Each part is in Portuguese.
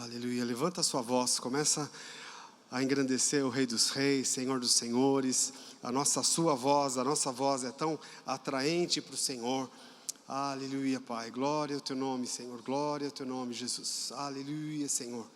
Aleluia, levanta a sua voz, começa a engrandecer o Rei dos Reis, Senhor dos Senhores. A nossa voz é tão atraente para o Senhor. Aleluia, Pai, glória ao teu nome, Senhor, glória ao teu nome, Jesus. Aleluia, Senhor.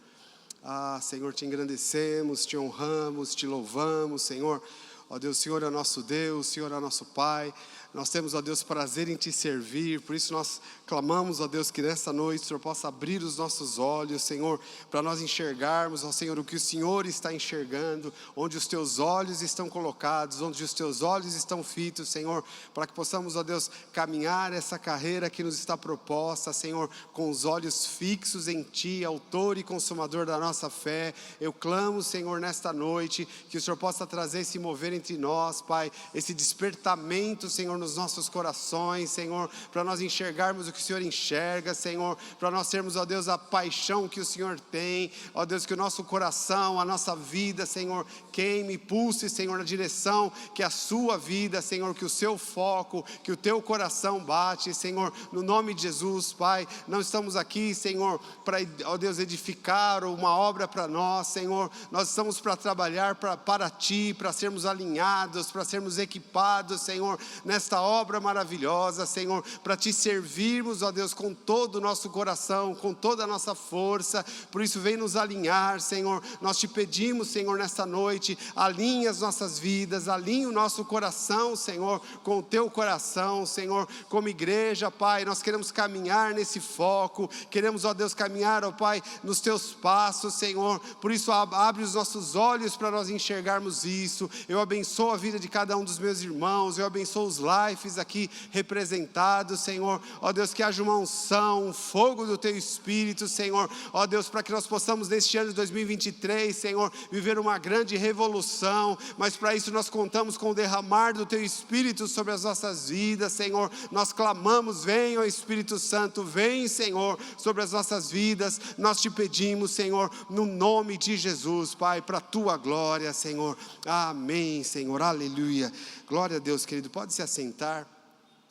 Senhor, te engrandecemos, te honramos, te louvamos, Senhor. Ó Deus, Senhor é nosso Deus, Senhor é nosso Pai. Nós temos, ó Deus, prazer em te servir. Por isso nós clamamos, ó Deus, que nessa noite o Senhor possa abrir os nossos olhos, Senhor, para nós enxergarmos, ó Senhor, o que o Senhor está enxergando, onde os teus olhos estão colocados, onde os teus olhos estão fitos, Senhor, para que possamos, ó Deus, caminhar essa carreira que nos está proposta, Senhor, com os olhos fixos em Ti, autor e consumador da nossa fé. Eu clamo, Senhor, nesta noite, que o Senhor possa trazer esse mover entre nós, Pai, esse despertamento, Senhor, nos nossos corações, Senhor, para nós enxergarmos o que o Senhor enxerga, Senhor, para nós termos, ó Deus, a paixão que o Senhor tem, ó Deus, que o nosso coração, a nossa vida, Senhor, queime, pulse, Senhor, na direção que a sua vida, Senhor, que o seu foco, que o teu coração bate, Senhor, no nome de Jesus, Pai. Não estamos aqui, Senhor, para, ó Deus, edificar uma obra para nós, Senhor, nós estamos para trabalhar para Ti, para sermos alinhados, para sermos equipados, Senhor, nesta obra maravilhosa, Senhor, para Te servirmos, ó Deus, com todo o nosso coração, com toda a nossa força. Por isso vem nos alinhar, Senhor. Nós Te pedimos, Senhor, nesta noite, alinhe as nossas vidas, alinhe o nosso coração, Senhor, com o Teu coração, Senhor, como igreja, Pai. Nós queremos caminhar nesse foco, queremos, ó Deus, caminhar, ó Pai, nos Teus passos, Senhor. Por isso abre os nossos olhos para nós enxergarmos isso. Eu abençoo a vida de cada um dos meus irmãos, eu abençoo os lives aqui representados, Senhor. Ó Deus, que haja uma unção, um fogo do Teu Espírito, Senhor. Ó Deus, para que nós possamos neste ano de 2023, Senhor, viver uma grande revolução. Mas para isso nós contamos com o derramar do Teu Espírito sobre as nossas vidas, Senhor. Nós clamamos, vem, ó Espírito Santo, vem, Senhor, sobre as nossas vidas. Nós Te pedimos, Senhor, no nome de Jesus, Pai, para a Tua glória, Senhor. Amém, Senhor, aleluia. Glória a Deus, querido, pode se assentar.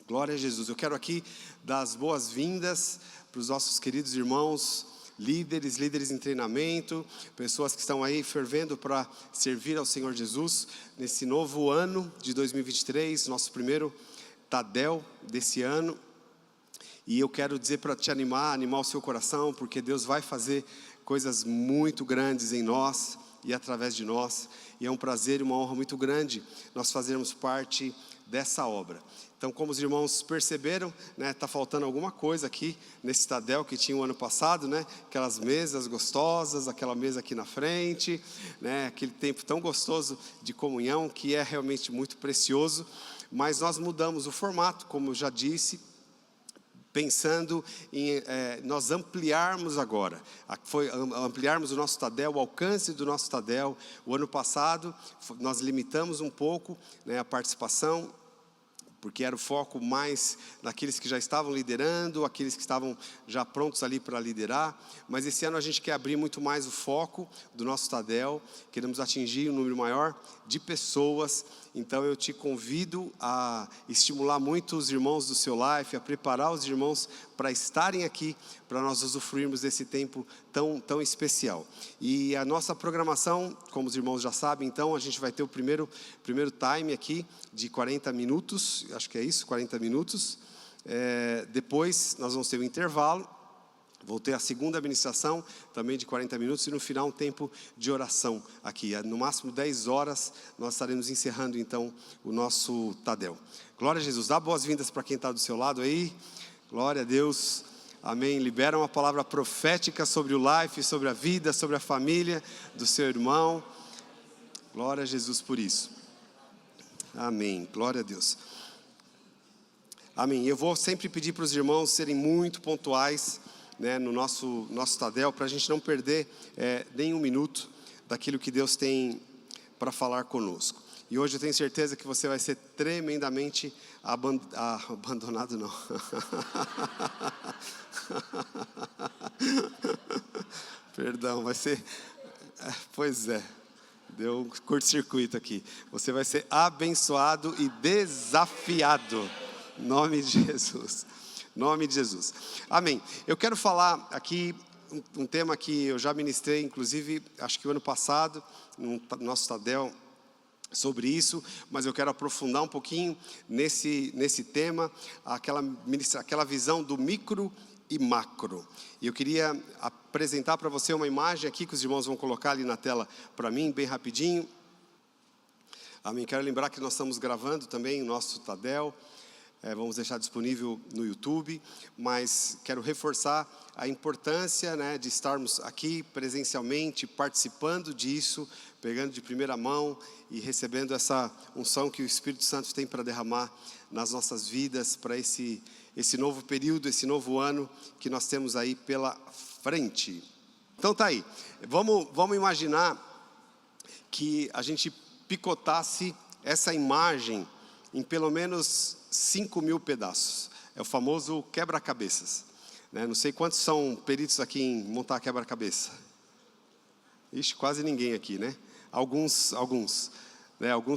Glória a Jesus. Eu quero aqui dar as boas-vindas para os nossos queridos irmãos, líderes em treinamento, pessoas que estão aí fervendo para servir ao Senhor Jesus, nesse novo ano de 2023, nosso primeiro Tadel desse ano. E eu quero dizer para te animar o seu coração, porque Deus vai fazer coisas muito grandes em nós e através de nós. E é um prazer e uma honra muito grande nós fazermos parte dessa obra. Então, como os irmãos perceberam, né, está faltando alguma coisa aqui nesse Tadel que tinha o ano passado, né? Aquelas mesas gostosas, aquela mesa aqui na frente, né? Aquele tempo tão gostoso de comunhão que é realmente muito precioso. Mas nós mudamos o formato, como eu já disse, pensando em nós ampliarmos agora, ampliarmos o nosso Tadel, o alcance do nosso Tadel. O ano passado nós limitamos um pouco, né, a participação, porque era o foco mais naqueles que já estavam liderando, aqueles que estavam já prontos ali para liderar. Mas esse ano a gente quer abrir muito mais o foco do nosso Tadel, queremos atingir um número maior de pessoas. Então eu te convido a estimular muito os irmãos do seu life, a preparar os irmãos para estarem aqui, para nós usufruirmos desse tempo tão especial. E a nossa programação, como os irmãos já sabem, então a gente vai ter o primeiro time aqui de 40 minutos, acho que é isso, 40 minutos. Depois nós vamos ter um intervalo. Vou ter a segunda administração, também de 40 minutos, e no final um tempo de oração aqui. No máximo 10 horas, nós estaremos encerrando então o nosso Tadel. Glória a Jesus. Dá boas-vindas para quem está do seu lado aí. Glória a Deus. Amém. Libera uma palavra profética sobre o life, sobre a vida, sobre a família do seu irmão. Glória a Jesus por isso. Amém. Glória a Deus. Amém. Eu vou sempre pedir para os irmãos serem muito pontuais, né, no nosso Tadel, para a gente não perder nem um minuto daquilo que Deus tem para falar conosco. E hoje eu tenho certeza que você vai ser tremendamente abandonado, não. Perdão, vai ser... Pois é, deu um curto-circuito aqui. Você vai ser abençoado e desafiado. Em nome de Jesus. Nome de Jesus. Amém. Eu quero falar aqui um tema que eu já ministrei, inclusive, acho que o ano passado, no nosso Tadel, sobre isso, mas eu quero aprofundar um pouquinho nesse tema, aquela visão do micro e macro. E eu queria apresentar para você uma imagem aqui, que os irmãos vão colocar ali na tela para mim, bem rapidinho. Amém. Quero lembrar que nós estamos gravando também o nosso Tadel. Vamos deixar disponível no YouTube, mas quero reforçar a importância, né, de estarmos aqui presencialmente, participando disso, pegando de primeira mão e recebendo essa unção que o Espírito Santo tem para derramar nas nossas vidas, para esse novo período, esse novo ano que nós temos aí pela frente. Então tá aí, vamos imaginar que a gente picotasse essa imagem em pelo menos 5.000 pedaços. É o famoso quebra-cabeças. Não sei quantos são peritos aqui em montar quebra-cabeça. Ixi, quase ninguém aqui, né? Alguns. Alguns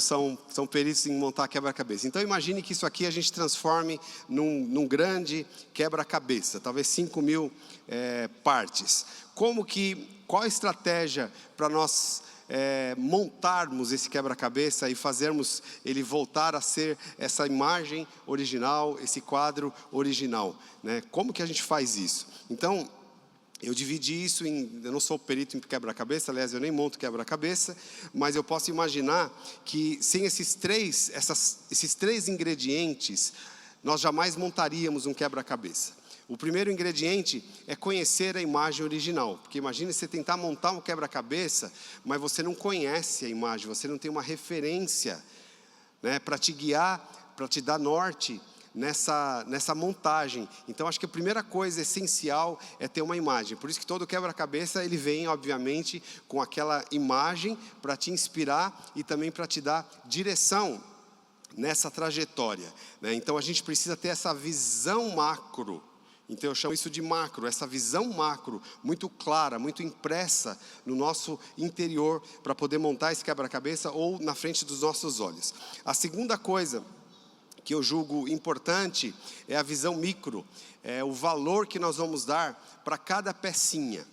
são peritos em montar quebra-cabeça. Então imagine que isso aqui a gente transforme num grande quebra-cabeça, talvez 5.000 partes. Qual a estratégia para nós montarmos esse quebra-cabeça e fazermos ele voltar a ser essa imagem original, esse quadro original, né? Como que a gente faz isso? Então, eu dividi isso eu não sou perito em quebra-cabeça, aliás, eu nem monto quebra-cabeça, mas eu posso imaginar que sem esses três ingredientes, nós jamais montaríamos um quebra-cabeça. O primeiro ingrediente é conhecer a imagem original, porque imagine você tentar montar um quebra-cabeça, mas você não conhece a imagem, você não tem uma referência, né, para te guiar, para te dar norte nessa montagem. Então acho que a primeira coisa essencial é ter uma imagem. Por isso que todo quebra-cabeça ele vem, obviamente, com aquela imagem para te inspirar e também para te dar direção nessa trajetória, né? Então a gente precisa ter essa visão macro. Então eu chamo isso de macro, essa visão macro, muito clara, muito impressa no nosso interior, para poder montar esse quebra-cabeça ou na frente dos nossos olhos. A segunda coisa que eu julgo importante é a visão micro, é o valor que nós vamos dar para cada pecinha.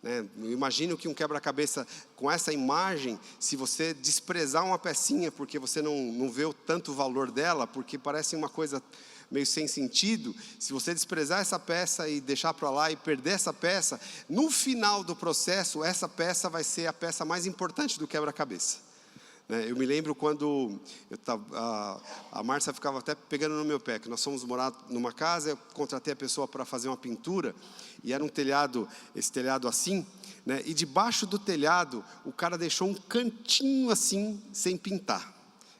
Eu imagino que um quebra-cabeça com essa imagem, se você desprezar uma pecinha porque você não vê o tanto valor dela, porque parece uma coisa meio sem sentido, se você desprezar essa peça e deixar para lá e perder essa peça, no final do processo, essa peça vai ser a peça mais importante do quebra-cabeça. Eu me lembro quando a Márcia ficava até pegando no meu pé, que nós fomos morar numa casa, eu contratei a pessoa para fazer uma pintura, e era um telhado, esse telhado assim, né? E debaixo do telhado, o cara deixou um cantinho assim, sem pintar.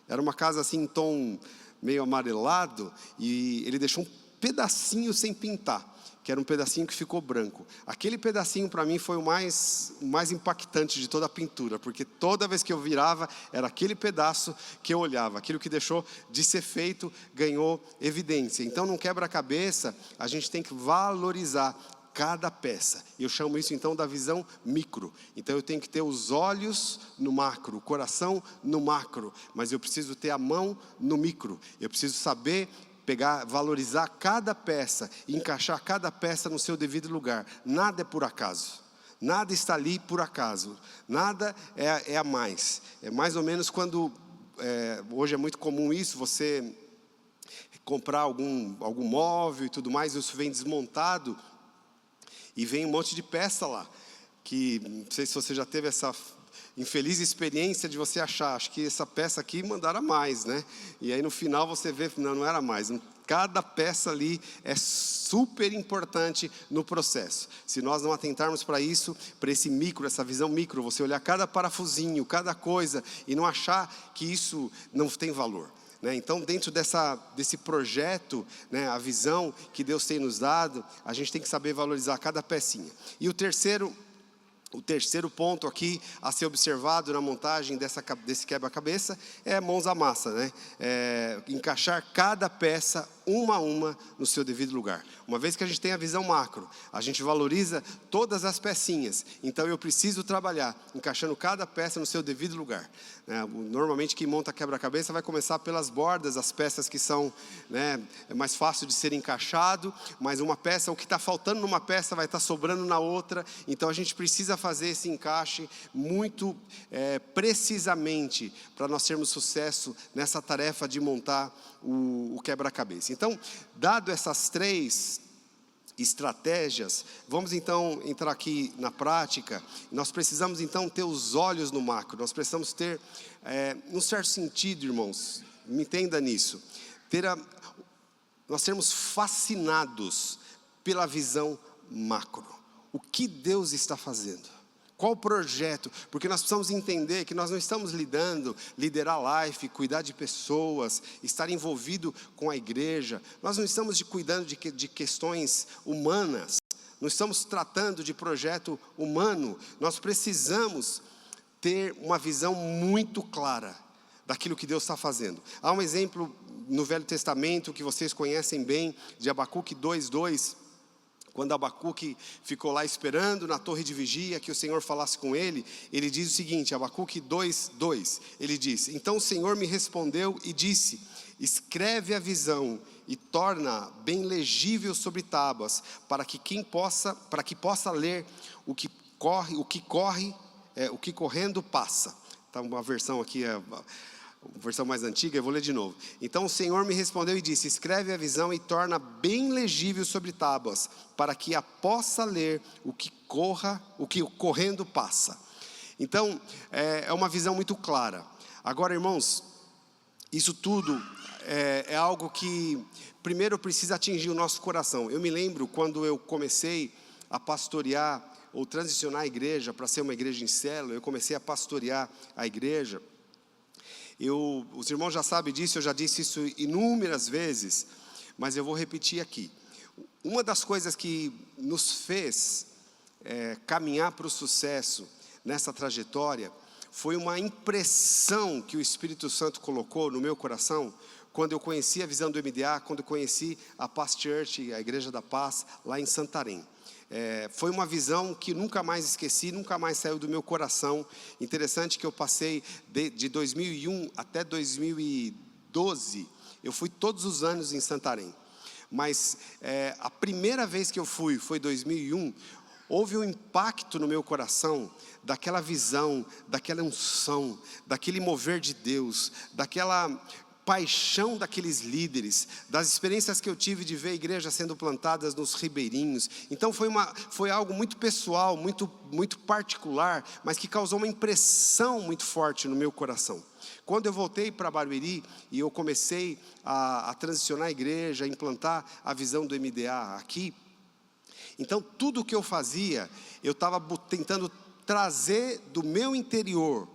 Era uma casa assim, em tom meio amarelado, e ele deixou um pedacinho sem pintar, que era um pedacinho que ficou branco. Aquele pedacinho para mim foi o mais impactante de toda a pintura, porque toda vez que eu virava, era aquele pedaço que eu olhava, aquilo que deixou de ser feito, ganhou evidência. Então, num quebra-cabeça, a gente tem que valorizar cada peça. Eu chamo isso então da visão micro. Então eu tenho que ter os olhos no macro, o coração no macro, mas eu preciso ter a mão no micro. Eu preciso saber valorizar cada peça e encaixar cada peça no seu devido lugar. Nada é por acaso. Nada está ali por acaso. Nada é a mais. É mais ou menos quando hoje é muito comum isso, você comprar algum móvel e tudo mais, isso vem desmontado e vem um monte de peça lá, que não sei se você já teve essa infeliz experiência de você achar, acho que essa peça aqui mandaram mais, né? E aí no final você vê, não era mais. Cada peça ali é super importante no processo. Se nós não atentarmos para isso, para esse micro, essa visão micro, você olhar cada parafusinho, cada coisa, e não achar que isso não tem valor. Então, dentro desse projeto, a visão que Deus tem nos dado, a gente tem que saber valorizar cada pecinha. E o terceiro ponto aqui a ser observado na montagem desse quebra-cabeça é mãos à massa, encaixar cada peça uma a uma no seu devido lugar. Uma vez que a gente tem a visão macro, a gente valoriza todas as pecinhas. Então eu preciso trabalhar encaixando cada peça no seu devido lugar. Normalmente quem monta quebra-cabeça vai começar pelas bordas, as peças que são, é mais fácil de ser encaixado, mas uma peça, o que está faltando numa peça vai estar sobrando na outra. Então a gente precisa fazer esse encaixe muito precisamente para nós termos sucesso nessa tarefa de montar o quebra-cabeça. Então, dado essas 3 estratégias, vamos então entrar aqui na prática. Nós precisamos então ter os olhos no macro, nós precisamos ter, num certo sentido, irmãos, me entenda nisso, nós sermos fascinados pela visão macro. O que Deus está fazendo? Qual o projeto? Porque nós precisamos entender que nós não estamos liderar life, cuidar de pessoas, estar envolvido com a igreja. Nós não estamos cuidando de questões humanas. Não estamos tratando de projeto humano. Nós precisamos ter uma visão muito clara daquilo que Deus está fazendo. Há um exemplo no Velho Testamento que vocês conhecem bem, de Abacuque 2:2. Quando Abacuque ficou lá esperando na torre de vigia que o Senhor falasse com ele, ele diz o seguinte, Abacuque 2:2, ele diz: então o Senhor me respondeu e disse, escreve a visão e torna bem legível sobre tábuas, para que possa ler o que correndo passa. Tá uma versão aqui, versão mais antiga, eu vou ler de novo. Então o Senhor me respondeu e disse, escreve a visão e torna bem legível sobre tábuas, para que a possa ler o que correndo passa. Então, é uma visão muito clara. Agora, irmãos, isso tudo é algo que primeiro precisa atingir o nosso coração. Eu me lembro quando eu comecei a pastorear, ou transicionar a igreja para ser uma igreja em célula, eu comecei a pastorear a igreja. Os irmãos já sabem disso, eu já disse isso inúmeras vezes, mas eu vou repetir aqui. Uma das coisas que nos fez caminhar para o sucesso nessa trajetória foi uma impressão que o Espírito Santo colocou no meu coração quando eu conheci a visão do MDA, quando eu conheci a Paz Church, a Igreja da Paz, lá em Santarém. Foi uma visão que nunca mais esqueci, nunca mais saiu do meu coração. Interessante que eu passei de 2001 até 2012, eu fui todos os anos em Santarém. Mas a primeira vez que eu fui, foi 2001, houve um impacto no meu coração, daquela visão, daquela unção, daquele mover de Deus, daquela paixão daqueles líderes, das experiências que eu tive de ver igrejas sendo plantadas nos ribeirinhos. Então foi algo muito pessoal, muito particular, mas que causou uma impressão muito forte no meu coração. Quando eu voltei para Barueri e eu comecei a transicionar a igreja, a implantar a visão do MDA aqui, então tudo o que eu fazia, eu estava tentando trazer do meu interior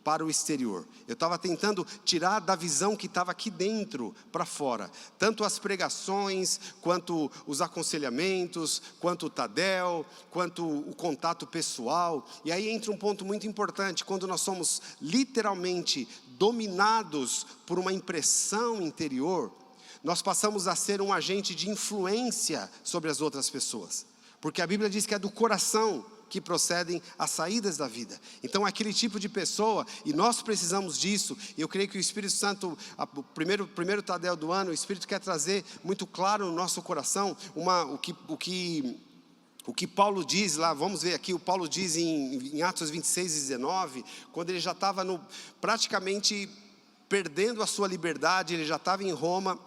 para o exterior. Eu estava tentando tirar da visão que estava aqui dentro para fora. Tanto as pregações, quanto os aconselhamentos, quanto o Tadel, quanto o contato pessoal. E aí entra um ponto muito importante, quando nós somos literalmente dominados por uma impressão interior, nós passamos a ser um agente de influência sobre as outras pessoas. Porque a Bíblia diz que é do coração que procedem as saídas da vida. Então aquele tipo de pessoa, e nós precisamos disso. E eu creio que o Espírito Santo, o primeiro Tadel do ano, o Espírito quer trazer muito claro no nosso coração o que Paulo diz lá. Vamos ver aqui, o Paulo diz em Atos 26:19, quando ele já estava praticamente perdendo a sua liberdade, ele já estava em Roma,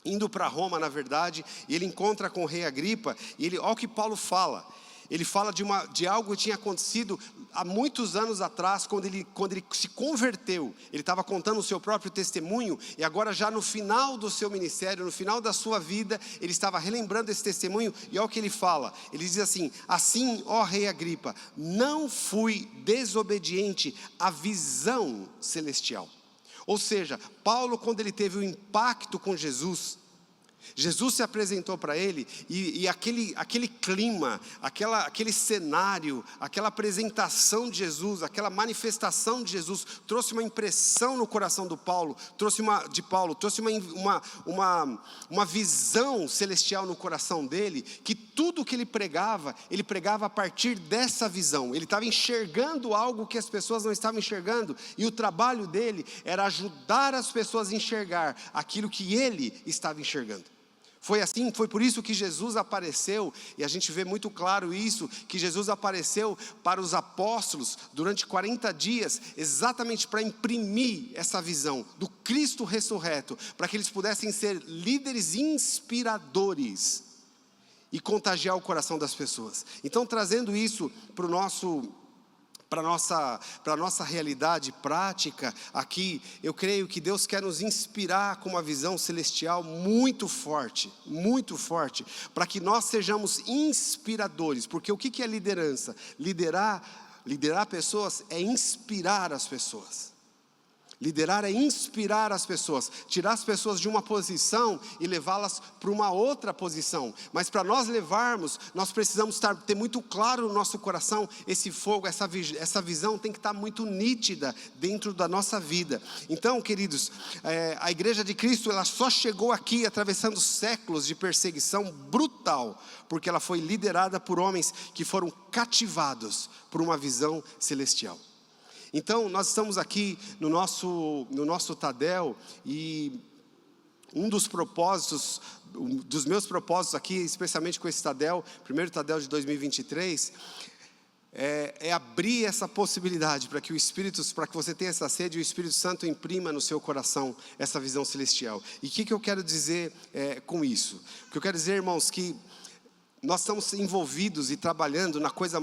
indo para Roma na verdade, e ele encontra com o rei Agripa, e olha o que Paulo fala. Ele fala de algo que tinha acontecido há muitos anos atrás, quando ele se converteu. Ele estava contando o seu próprio testemunho, e agora já no final do seu ministério, no final da sua vida, ele estava relembrando esse testemunho, e olha o que ele fala. Ele diz assim, assim, ó rei Agripa, não fui desobediente à visão celestial. Ou seja, Paulo, quando ele teve o impacto com Jesus, Jesus se apresentou para ele e aquele clima, aquele cenário, aquela apresentação de Jesus, aquela manifestação de Jesus trouxe uma impressão no coração de Paulo, trouxe uma visão celestial no coração dele, que tudo que ele pregava a partir dessa visão. Ele estava enxergando algo que as pessoas não estavam enxergando, e o trabalho dele era ajudar as pessoas a enxergar aquilo que ele estava enxergando. Foi por isso que Jesus apareceu, e a gente vê muito claro isso, que Jesus apareceu para os apóstolos durante 40 dias, exatamente para imprimir essa visão do Cristo ressurreto, para que eles pudessem ser líderes inspiradores e contagiar o coração das pessoas. Então, trazendo isso para a nossa realidade prática aqui, eu creio que Deus quer nos inspirar com uma visão celestial muito forte, para que nós sejamos inspiradores. Porque o que é liderança? Liderar pessoas é inspirar as pessoas. Liderar é inspirar as pessoas, tirar as pessoas de uma posição e levá-las para uma outra posição. Mas para nós levarmos, nós precisamos ter muito claro no nosso coração esse fogo, essa visão tem que estar muito nítida dentro da nossa vida. Então, queridos, a Igreja de Cristo, ela só chegou aqui atravessando séculos de perseguição brutal, porque ela foi liderada por homens que foram cativados por uma visão celestial. Então, nós estamos aqui no nosso Tadel, e um dos meus propósitos aqui, especialmente com esse Tadel, primeiro Tadel de 2023, é abrir essa possibilidade para que você tenha essa sede e o Espírito Santo imprima no seu coração essa visão celestial. E o que eu quero dizer com isso? O que eu quero dizer, irmãos, que nós estamos envolvidos e trabalhando na coisa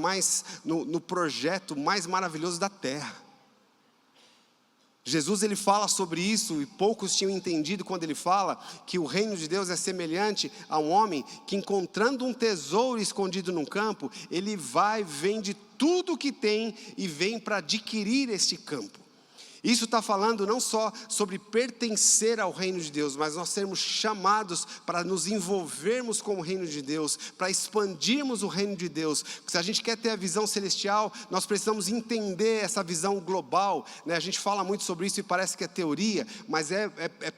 no projeto mais maravilhoso da terra. Jesus, ele fala sobre isso, e poucos tinham entendido quando ele fala que o reino de Deus é semelhante a um homem que, encontrando um tesouro escondido num campo, ele vende tudo o que tem e vem para adquirir este campo. Isso está falando não só sobre pertencer ao reino de Deus, mas nós sermos chamados para nos envolvermos com o reino de Deus, para expandirmos o reino de Deus. Porque se a gente quer ter a visão celestial, nós precisamos entender essa visão global, né? A gente fala muito sobre isso e parece que é teoria, mas é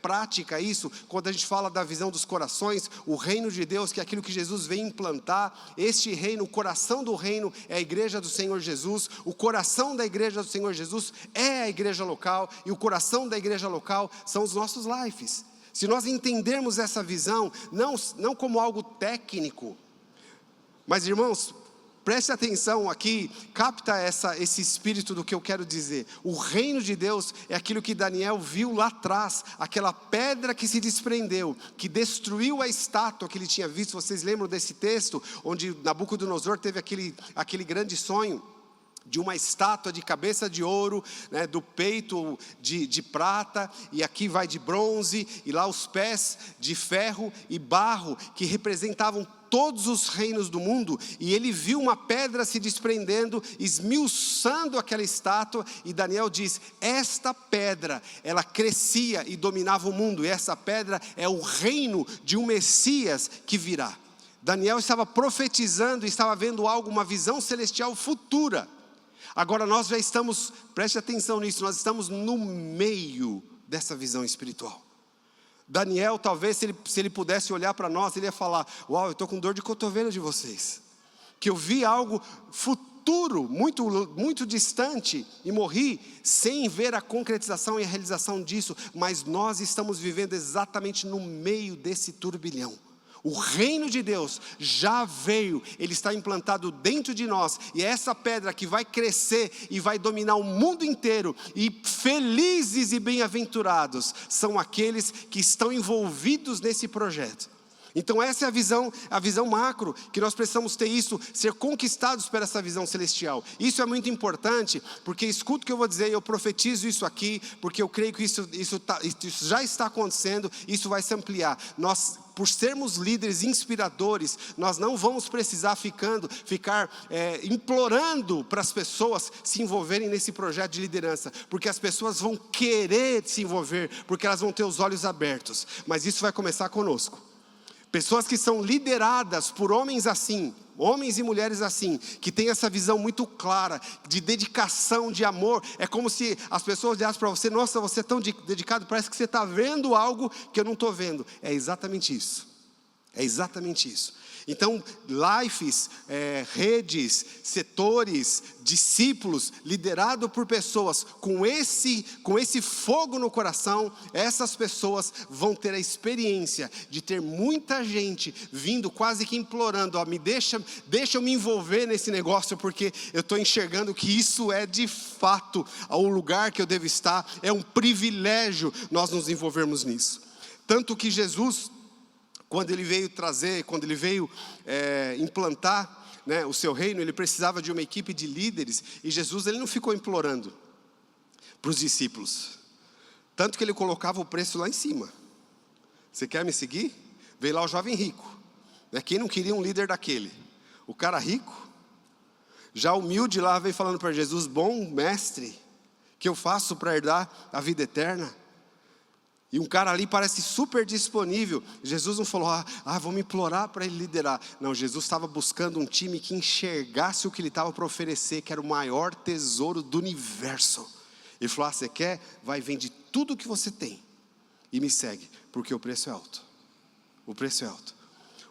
prática isso. Quando a gente fala da visão dos corações, o reino de Deus, que é aquilo que Jesus vem implantar, este reino, o coração do reino é a igreja do Senhor Jesus, o coração da igreja do Senhor Jesus é a igreja local, e o coração da igreja local são os nossos lives. Se nós entendermos essa visão, não como algo técnico, mas, irmãos, preste atenção aqui, capta esse espírito do que eu quero dizer. O reino de Deus é aquilo que Daniel viu lá atrás, aquela pedra que se desprendeu, que destruiu a estátua que ele tinha visto. Vocês lembram desse texto, onde Nabucodonosor teve aquele grande sonho de uma estátua de cabeça de ouro, né, do peito de prata, e aqui vai de bronze, e lá os pés de ferro e barro, que representavam todos os reinos do mundo. E ele viu uma pedra se desprendendo, esmiuçando aquela estátua, e Daniel diz: esta pedra, ela crescia e dominava o mundo, e essa pedra é o reino de um Messias que virá. Daniel estava profetizando, estava vendo algo, uma visão celestial futura. Agora nós já estamos, preste atenção nisso, nós estamos no meio dessa visão espiritual. Daniel, talvez, se ele pudesse olhar para nós, ele ia falar: uau, eu estou com dor de cotovelo de vocês, que eu vi algo futuro, muito, muito distante, e morri sem ver a concretização e a realização disso. Mas nós estamos vivendo exatamente no meio desse turbilhão. O reino de Deus já veio, ele está implantado dentro de nós, e é essa pedra que vai crescer e vai dominar o mundo inteiro. E felizes e bem-aventurados são aqueles que estão envolvidos nesse projeto. Então essa é a visão macro, que nós precisamos ter isso, ser conquistados por essa visão celestial. Isso é muito importante, porque escuta o que eu vou dizer, eu profetizo isso aqui, porque eu creio que isso já está acontecendo, isso vai se ampliar. Nós, por sermos líderes inspiradores, nós não vamos precisar ficar implorando para as pessoas se envolverem nesse projeto de liderança, porque as pessoas vão querer se envolver, porque elas vão ter os olhos abertos. Mas isso vai começar conosco. Pessoas que são lideradas por homens assim, homens e mulheres assim, que têm essa visão muito clara, de dedicação, de amor. É como se as pessoas olhassem para você: nossa, você é tão dedicado, parece que você está vendo algo que eu não estou vendo. É exatamente isso. É exatamente isso. Então, lives, redes, setores, discípulos, liderado por pessoas com esse fogo no coração, essas pessoas vão ter a experiência de ter muita gente vindo quase que implorando: ó, deixa eu me envolver nesse negócio, porque eu estou enxergando que isso é de fato o lugar que eu devo estar, é um privilégio nós nos envolvermos nisso. Tanto que Jesus, quando ele veio implantar, né, o seu reino, ele precisava de uma equipe de líderes, e Jesus, ele não ficou implorando para os discípulos, tanto que ele colocava o preço lá em cima. Você quer me seguir? Veio lá o jovem rico, né? Quem não queria um líder daquele? O cara rico, já humilde lá, veio falando para Jesus: bom mestre, que eu faço para herdar a vida eterna? E um cara ali parece super disponível. Jesus não falou: vamos implorar para ele liderar. Não, Jesus estava buscando um time que enxergasse o que ele estava para oferecer, que era o maior tesouro do universo. Ele falou: você quer? Vai, vende tudo o que você tem e me segue, porque o preço é alto. O preço é alto.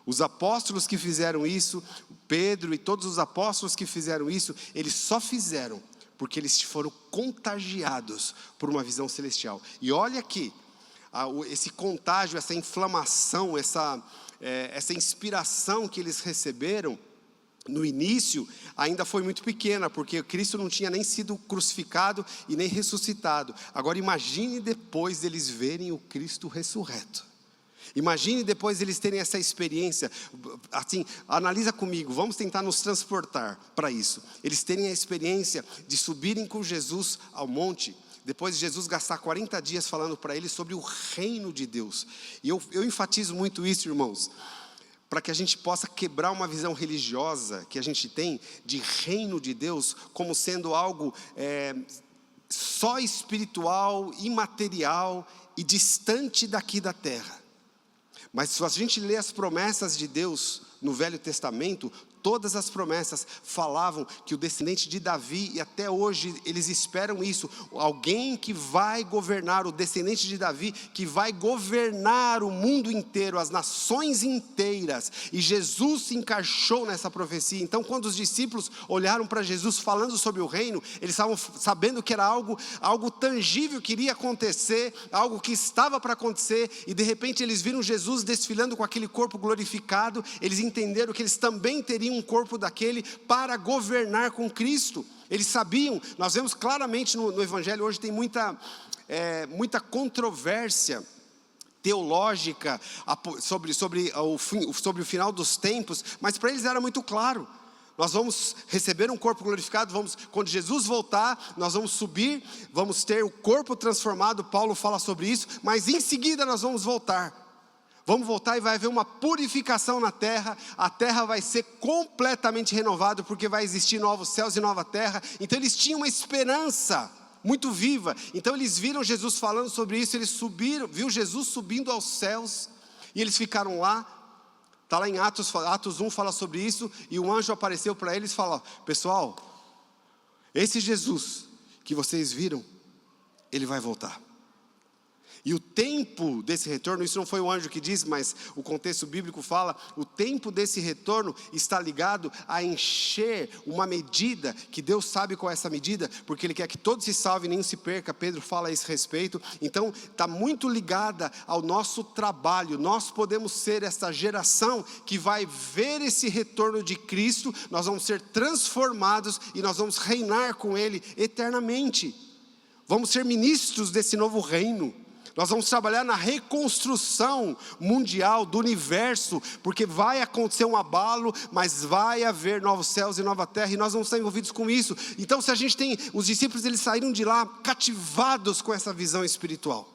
Os apóstolos que fizeram isso, Pedro e todos os apóstolos que fizeram isso, eles só fizeram porque eles foram contagiados por uma visão celestial. E olha aqui, esse contágio, essa inflamação, essa inspiração que eles receberam no início ainda foi muito pequena, porque Cristo não tinha nem sido crucificado e nem ressuscitado. Agora imagine depois deles verem o Cristo ressurreto. Imagine depois eles terem essa experiência. Assim, analisa comigo, vamos tentar nos transportar para isso. Eles terem a experiência de subirem com Jesus ao monte, depois de Jesus gastar 40 dias falando para eles sobre o reino de Deus. E eu enfatizo muito isso, irmãos, para que a gente possa quebrar uma visão religiosa que a gente tem de reino de Deus como sendo algo só espiritual, imaterial e distante daqui da terra. Mas se a gente lê as promessas de Deus no Velho Testamento, todas as promessas falavam que o descendente de Davi, e até hoje eles esperam isso, alguém que vai governar, o descendente de Davi, que vai governar o mundo inteiro, as nações inteiras, e Jesus se encaixou nessa profecia. Então quando os discípulos olharam para Jesus falando sobre o reino, eles estavam sabendo que era algo tangível que iria acontecer, algo que estava para acontecer, e de repente eles viram Jesus desfilando com aquele corpo glorificado. Eles entenderam que eles também teriam um corpo daquele para governar com Cristo. Eles sabiam, nós vemos claramente no Evangelho hoje, tem muita controvérsia teológica sobre o final dos tempos, mas para eles era muito claro: nós vamos receber um corpo glorificado, quando Jesus voltar, nós vamos subir, vamos ter o corpo transformado. Paulo fala sobre isso, mas em seguida nós vamos voltar. Vamos voltar e vai haver uma purificação na terra. A terra vai ser completamente renovada, porque vai existir novos céus e nova terra. Então eles tinham uma esperança muito viva. Então eles viram Jesus falando sobre isso. Eles viu Jesus subindo aos céus, e eles ficaram lá. Está lá em Atos 1 fala sobre isso. E um anjo apareceu para eles e falou: pessoal, esse Jesus que vocês viram, ele vai voltar. E o tempo desse retorno, isso não foi o anjo que disse, mas o contexto bíblico fala, o tempo desse retorno está ligado a encher uma medida, que Deus sabe qual é essa medida, porque Ele quer que todos se salvem e nenhum se perca. Pedro fala a esse respeito. Então está muito ligada ao nosso trabalho. Nós podemos ser essa geração que vai ver esse retorno de Cristo. Nós vamos ser transformados e nós vamos reinar com Ele eternamente. Vamos ser ministros desse novo reino. Nós vamos trabalhar na reconstrução mundial do universo, porque vai acontecer um abalo, mas vai haver novos céus e nova terra, e nós vamos estar envolvidos com isso. Então se a gente tem, os discípulos, eles saíram de lá cativados com essa visão espiritual.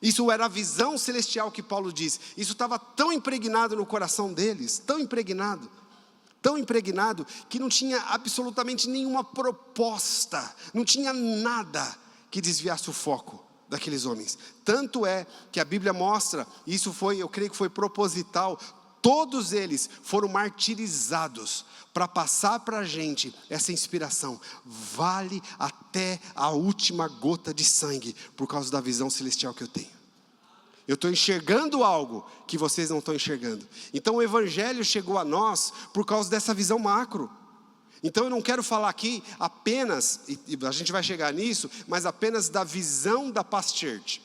Isso era a visão celestial que Paulo diz. Isso estava tão impregnado no coração deles, tão impregnado, que não tinha absolutamente nenhuma proposta, não tinha nada que desviasse o foco daqueles homens. Tanto é que a Bíblia mostra, isso foi, eu creio que foi proposital, todos eles foram martirizados para passar para a gente essa inspiração. Vale até a última gota de sangue, por causa da visão celestial que eu tenho. Eu estou enxergando algo que vocês não estão enxergando. Então o Evangelho chegou a nós por causa dessa visão macro. Então eu não quero falar aqui apenas, e a gente vai chegar nisso, mas apenas da visão da Past Church.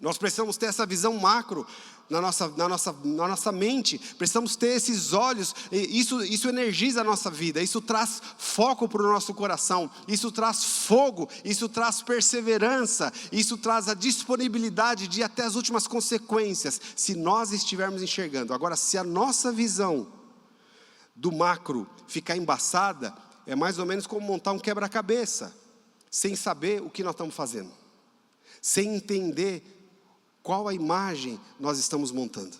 Nós precisamos ter essa visão macro na nossa mente, precisamos ter esses olhos, isso energiza a nossa vida, isso traz foco para o nosso coração, isso traz fogo, isso traz perseverança, isso traz a disponibilidade de ir até as últimas consequências, se nós estivermos enxergando. Agora, se a nossa visão do macro ficar embaçada, é mais ou menos como montar um quebra-cabeça, sem saber o que nós estamos fazendo, sem entender qual a imagem nós estamos montando.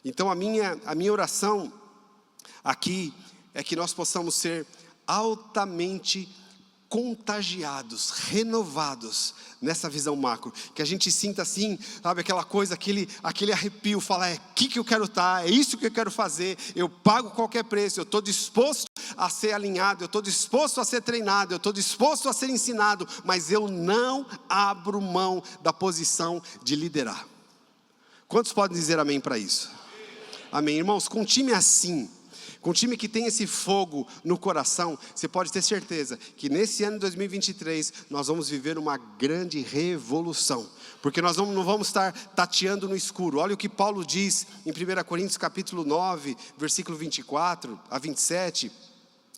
Então a minha oração aqui é que nós possamos ser altamente contagiados, renovados nessa visão macro, que a gente sinta assim, sabe, aquela coisa, aquele arrepio, falar, é aqui que eu quero estar, é isso que eu quero fazer, eu pago qualquer preço, eu estou disposto a ser alinhado, eu estou disposto a ser treinado, eu estou disposto a ser ensinado, mas eu não abro mão da posição de liderar. Quantos podem dizer amém para isso? Amém, irmãos, com um time assim, com um time que tem esse fogo no coração, você pode ter certeza que nesse ano de 2023, nós vamos viver uma grande revolução, porque nós não vamos estar tateando no escuro. Olha o que Paulo diz em 1 Coríntios capítulo 9, versículo 24 a 27,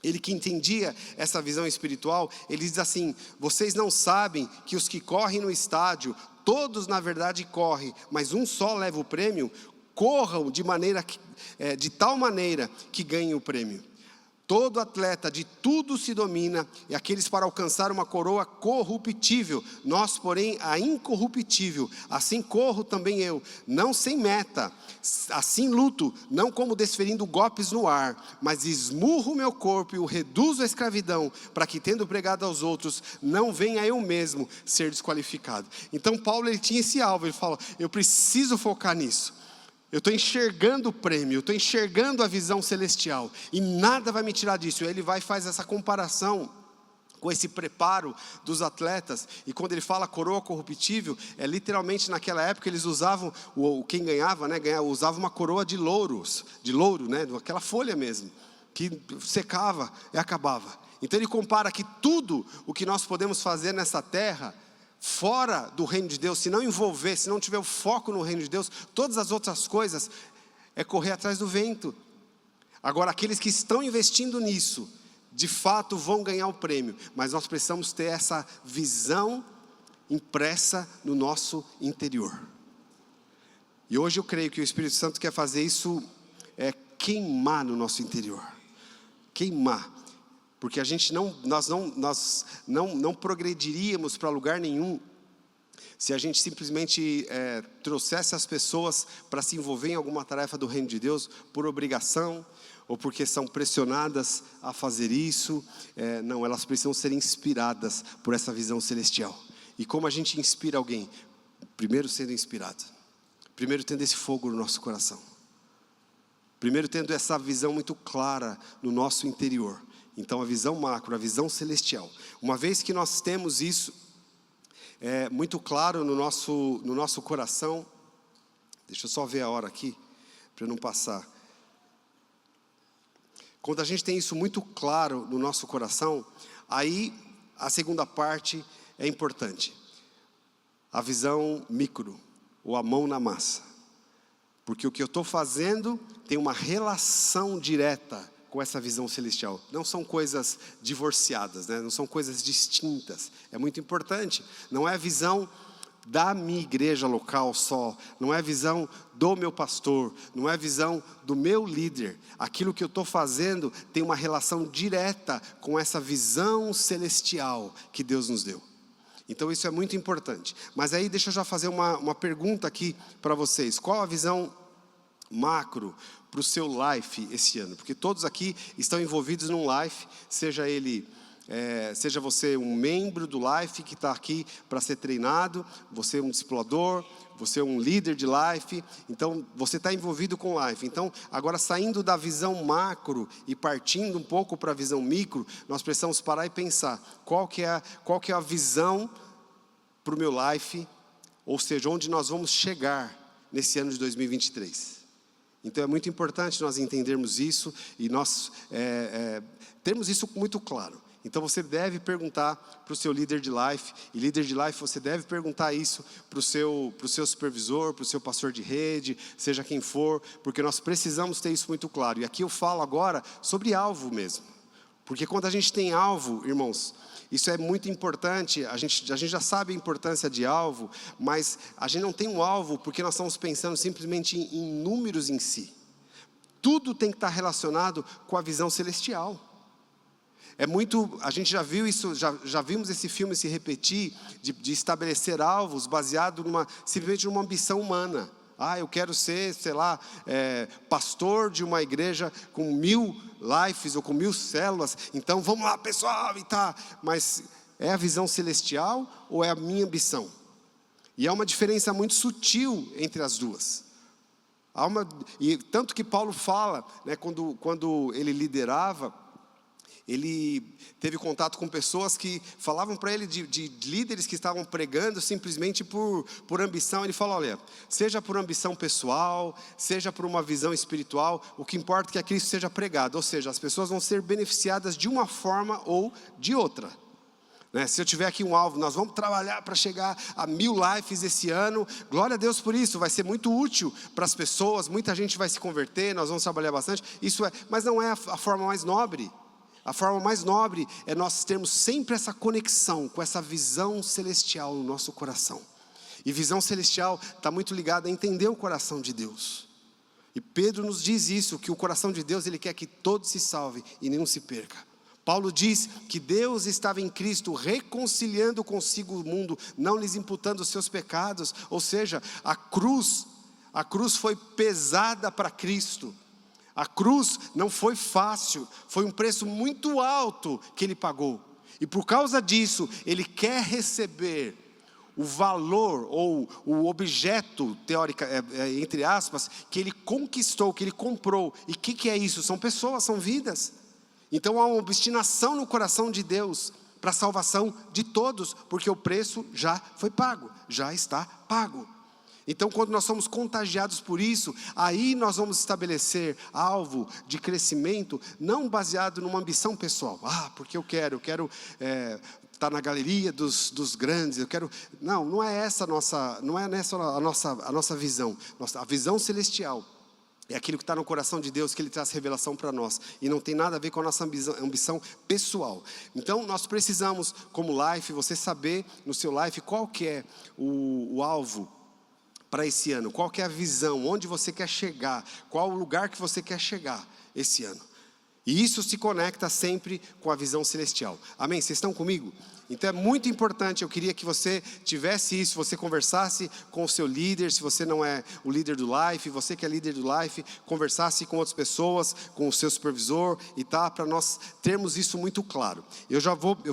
ele que entendia essa visão espiritual, ele diz assim: vocês não sabem que os que correm no estádio, todos na verdade correm, mas um só leva o prêmio? Corram de tal maneira que ganhem o prêmio. Todo atleta de tudo se domina, e aqueles para alcançar uma coroa corruptível, nós porém a incorruptível. Assim corro também eu, não sem meta, assim luto, não como desferindo golpes no ar, mas esmurro o meu corpo e o reduzo à escravidão, para que tendo pregado aos outros, não venha eu mesmo ser desqualificado. Então Paulo, ele tinha esse alvo, ele fala, eu preciso focar nisso. Eu estou enxergando o prêmio, eu estou enxergando a visão celestial, e nada vai me tirar disso. Ele vai e faz essa comparação com esse preparo dos atletas, e quando ele fala coroa corruptível, é literalmente naquela época eles usavam, quem ganhava, usava uma coroa de louro, né, aquela folha mesmo, que secava e acabava. Então ele compara que tudo o que nós podemos fazer nessa terra, fora do reino de Deus, se não envolver, se não tiver o foco no reino de Deus, todas as outras coisas é correr atrás do vento. Agora, aqueles que estão investindo nisso, de fato vão ganhar o prêmio, mas nós precisamos ter essa visão impressa no nosso interior. E hoje eu creio que o Espírito Santo quer fazer isso, queimar no nosso interior, queimar. Porque nós não progrediríamos para lugar nenhum se a gente simplesmente trouxesse as pessoas para se envolver em alguma tarefa do reino de Deus por obrigação, ou porque são pressionadas a fazer isso. Não, elas precisam ser inspiradas por essa visão celestial. E como a gente inspira alguém? Primeiro sendo inspirado, primeiro tendo esse fogo no nosso coração, primeiro tendo essa visão muito clara no nosso interior. Então a visão macro, a visão celestial, uma vez que nós temos isso muito claro no nosso coração, deixa eu só ver a hora aqui, para não passar. Quando a gente tem isso muito claro no nosso coração, aí a segunda parte é importante. A visão micro, ou a mão na massa. Porque o que eu estou fazendo tem uma relação direta com essa visão celestial. Não são coisas divorciadas, né? Não são coisas distintas. É muito importante. Não é a visão da minha igreja local só. Não é a visão do meu pastor. Não é a visão do meu líder. Aquilo que eu estou fazendo tem uma relação direta com essa visão celestial que Deus nos deu. Então isso é muito importante. Mas aí deixa eu já fazer uma pergunta aqui para vocês. Qual a visão macro para o seu life esse ano? Porque todos aqui estão envolvidos num life, seja ele seja você um membro do Life que está aqui para ser treinado, você é um discipulador, você é um líder de Life, então você está envolvido com Life. Então, agora saindo da visão macro e partindo um pouco para a visão micro, nós precisamos parar e pensar, qual que é a visão para o meu Life, ou seja, onde nós vamos chegar nesse ano de 2023. Então é muito importante nós entendermos isso e nós termos isso muito claro. Então você deve perguntar para o seu líder de Life, e líder de Life você deve perguntar isso para o seu supervisor, para o seu pastor de rede, seja quem for, porque nós precisamos ter isso muito claro. E aqui eu falo agora sobre alvo mesmo, porque quando a gente tem alvo, irmãos, isso é muito importante. A gente já sabe a importância de alvo, mas a gente não tem um alvo porque nós estamos pensando simplesmente em números em si. Tudo tem que estar relacionado com a visão celestial. A gente já viu isso, já vimos esse filme se repetir, de estabelecer alvos baseado simplesmente numa ambição humana. Eu quero ser, sei lá, pastor de uma igreja com 1000 lives ou com 1000 células. Então vamos lá, pessoal, e tá. Mas é a visão celestial ou é a minha ambição? E há uma diferença muito sutil entre as duas. E tanto que Paulo fala, né, quando ele liderava, ele teve contato com pessoas que falavam para ele de líderes que estavam pregando simplesmente por ambição. Ele falou, olha, seja por ambição pessoal, seja por uma visão espiritual, o que importa é que Cristo seja pregado. Ou seja, as pessoas vão ser beneficiadas de uma forma ou de outra. Se eu tiver aqui um alvo, nós vamos trabalhar para chegar a 1000 lives esse ano, glória a Deus por isso, vai ser muito útil para as pessoas, muita gente vai se converter, nós vamos trabalhar bastante, mas não é a forma mais nobre. A forma mais nobre é nós termos sempre essa conexão com essa visão celestial no nosso coração. E visão celestial está muito ligada a entender o coração de Deus. E Pedro nos diz isso, que o coração de Deus, Ele quer que todos se salvem e nenhum se perca. Paulo diz que Deus estava em Cristo reconciliando consigo o mundo, não lhes imputando os seus pecados. Ou seja, a cruz foi pesada para Cristo. A cruz não foi fácil, foi um preço muito alto que Ele pagou. E por causa disso, Ele quer receber o valor ou o objeto, entre aspas, que Ele conquistou, que Ele comprou. E o que é isso? São pessoas, são vidas. Então há uma obstinação no coração de Deus para a salvação de todos, porque o preço já foi pago, já está pago. Então, quando nós somos contagiados por isso, aí nós vamos estabelecer alvo de crescimento, não baseado numa ambição pessoal. Porque eu quero estar na galeria dos grandes, não é essa a nossa visão. A visão celestial é aquilo que está no coração de Deus, que Ele traz revelação para nós. E não tem nada a ver com a nossa ambição pessoal. Então, nós precisamos, como Life, você saber no seu Life qual que é o alvo para esse ano, qual que é a visão, onde você quer chegar, qual o lugar que você quer chegar esse ano. E isso se conecta sempre com a visão celestial. Amém? Vocês estão comigo? Então é muito importante, eu queria que você tivesse isso, você conversasse com o seu líder, se você não é o líder do Life, você que é líder do Life, conversasse com outras pessoas, com o seu supervisor, e para nós termos isso muito claro. Eu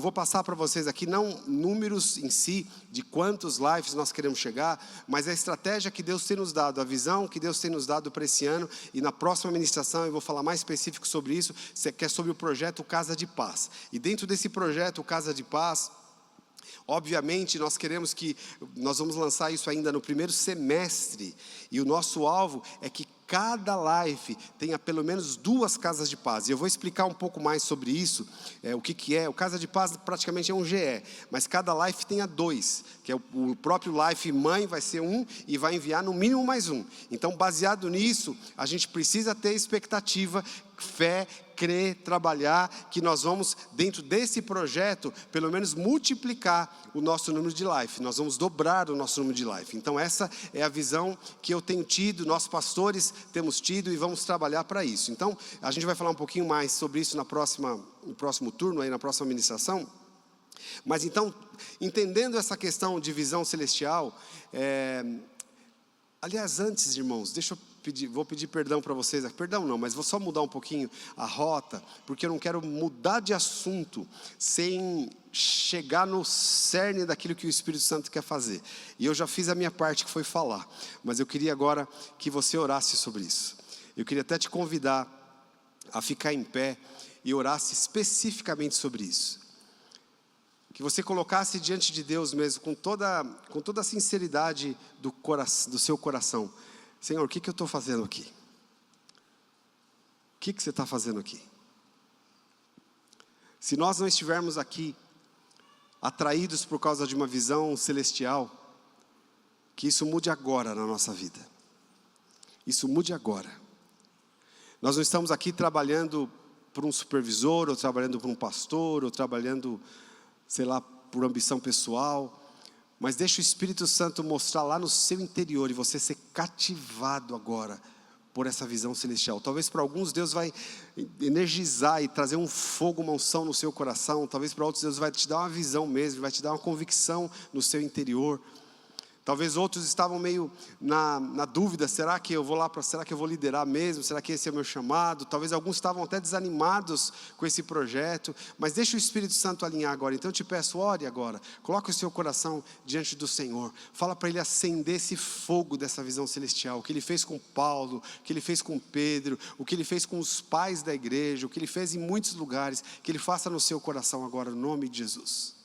vou passar para vocês aqui, não números em si, de quantos Lives nós queremos chegar, mas a estratégia que Deus tem nos dado, a visão que Deus tem nos dado para esse ano, e na próxima ministração eu vou falar mais específico sobre isso, que é sobre o projeto Casa de Paz. E dentro desse projeto Casa de Paz, obviamente nós vamos lançar isso ainda no primeiro semestre, e o nosso alvo é que cada live tenha pelo menos 2 casas de paz. E eu vou explicar um pouco mais sobre isso, o que é. O Casa de Paz praticamente é um GE, mas cada live tenha 2, que é o próprio live mãe vai ser 1 e vai enviar no mínimo mais 1. Então, baseado nisso, a gente precisa ter expectativa, fé, crer, trabalhar, que nós vamos, dentro desse projeto, pelo menos multiplicar o nosso número de life. Nós vamos dobrar o nosso número de life. Então essa é a visão que eu tenho tido, nossos pastores temos tido, e vamos trabalhar para isso. Então a gente vai falar um pouquinho mais sobre isso no próximo turno, aí na próxima ministração. Mas então, entendendo essa questão de visão celestial, aliás, antes, irmãos, deixa eu vou pedir perdão para vocês, perdão não, mas vou só mudar um pouquinho a rota, porque eu não quero mudar de assunto sem chegar no cerne daquilo que o Espírito Santo quer fazer. E eu já fiz a minha parte, que foi falar, mas eu queria agora que você orasse sobre isso. Eu queria até te convidar a ficar em pé e orasse especificamente sobre isso. Que você colocasse diante de Deus mesmo, com toda a sinceridade do seu coração. Senhor, o que eu estou fazendo aqui? O que você está fazendo aqui? Se nós não estivermos aqui, atraídos por causa de uma visão celestial, que isso mude agora na nossa vida. Isso mude agora. Nós não estamos aqui trabalhando por um supervisor, ou trabalhando por um pastor, ou trabalhando, sei lá, por ambição pessoal. Mas deixa o Espírito Santo mostrar lá no seu interior e você ser cativado agora por essa visão celestial. Talvez para alguns Deus vai energizar e trazer um fogo, uma unção no seu coração. Talvez para outros Deus vai te dar uma visão mesmo, vai te dar uma convicção no seu interior. Talvez outros estavam meio na dúvida, será que eu vou lá, será que eu vou liderar mesmo? Será que esse é o meu chamado? Talvez alguns estavam até desanimados com esse projeto, mas deixa o Espírito Santo alinhar agora. Então eu te peço, ore agora, coloque o seu coração diante do Senhor, fala para Ele acender esse fogo dessa visão celestial, o que Ele fez com Paulo, o que Ele fez com Pedro, o que Ele fez com os pais da igreja, o que Ele fez em muitos lugares, que Ele faça no seu coração agora, no nome de Jesus.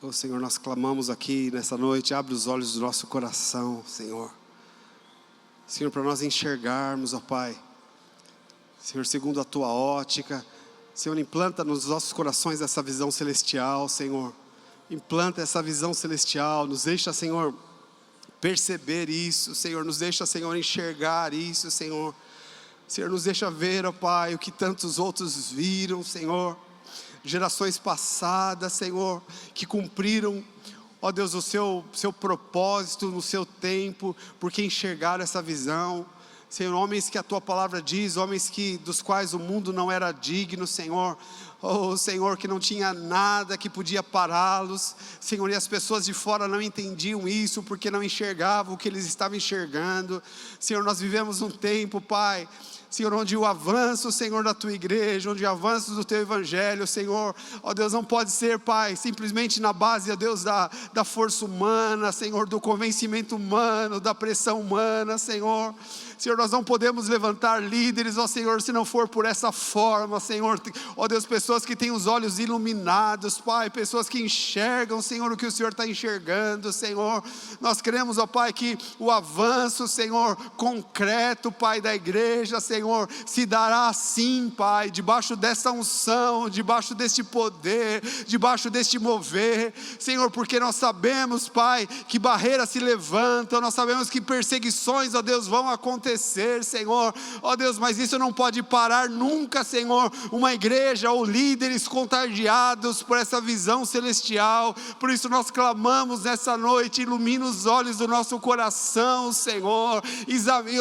Oh, Senhor, nós clamamos aqui nessa noite, abre os olhos do nosso coração, Senhor. Senhor, para nós enxergarmos, ó Pai, Senhor, segundo a Tua ótica, Senhor, implanta nos nossos corações essa visão celestial, Senhor. Implanta essa visão celestial, nos deixa, Senhor, perceber isso, Senhor, nos deixa, Senhor, enxergar isso, Senhor. Senhor, nos deixa ver, ó Pai, o que tantos outros viram, Senhor. Gerações passadas, Senhor, que cumpriram, ó Deus, o seu propósito no seu tempo, porque enxergaram essa visão. Senhor, homens que a Tua palavra diz, homens dos quais o mundo não era digno, Senhor. Oh, Senhor, que não tinha nada que podia pará-los, Senhor, e as pessoas de fora não entendiam isso, porque não enxergavam o que eles estavam enxergando. Senhor, nós vivemos um tempo, Pai, Senhor, onde o avanço, Senhor, da Tua igreja, onde o avanço do Teu evangelho, Senhor, ó Deus, não pode ser, Pai, simplesmente na base, ó Deus, da força humana, Senhor, do convencimento humano, da pressão humana, Senhor. Senhor, nós não podemos levantar líderes, ó Senhor, se não for por essa forma, Senhor, ó Deus, pessoas que têm os olhos iluminados, Pai, pessoas que enxergam, Senhor, o que o Senhor está enxergando, Senhor. Nós queremos, ó Pai, que o avanço, Senhor, concreto, Pai, da igreja, Senhor, se dará assim, Pai, debaixo dessa unção, debaixo deste poder, debaixo deste mover, Senhor, porque nós sabemos, Pai, que barreiras se levantam, nós sabemos que perseguições, ó Deus, vão acontecer, acontecer, Senhor. Ó Deus, mas isso não pode parar nunca, Senhor. Uma igreja ou líderes contagiados por essa visão celestial. Por isso nós clamamos nessa noite, ilumina os olhos do nosso coração, Senhor.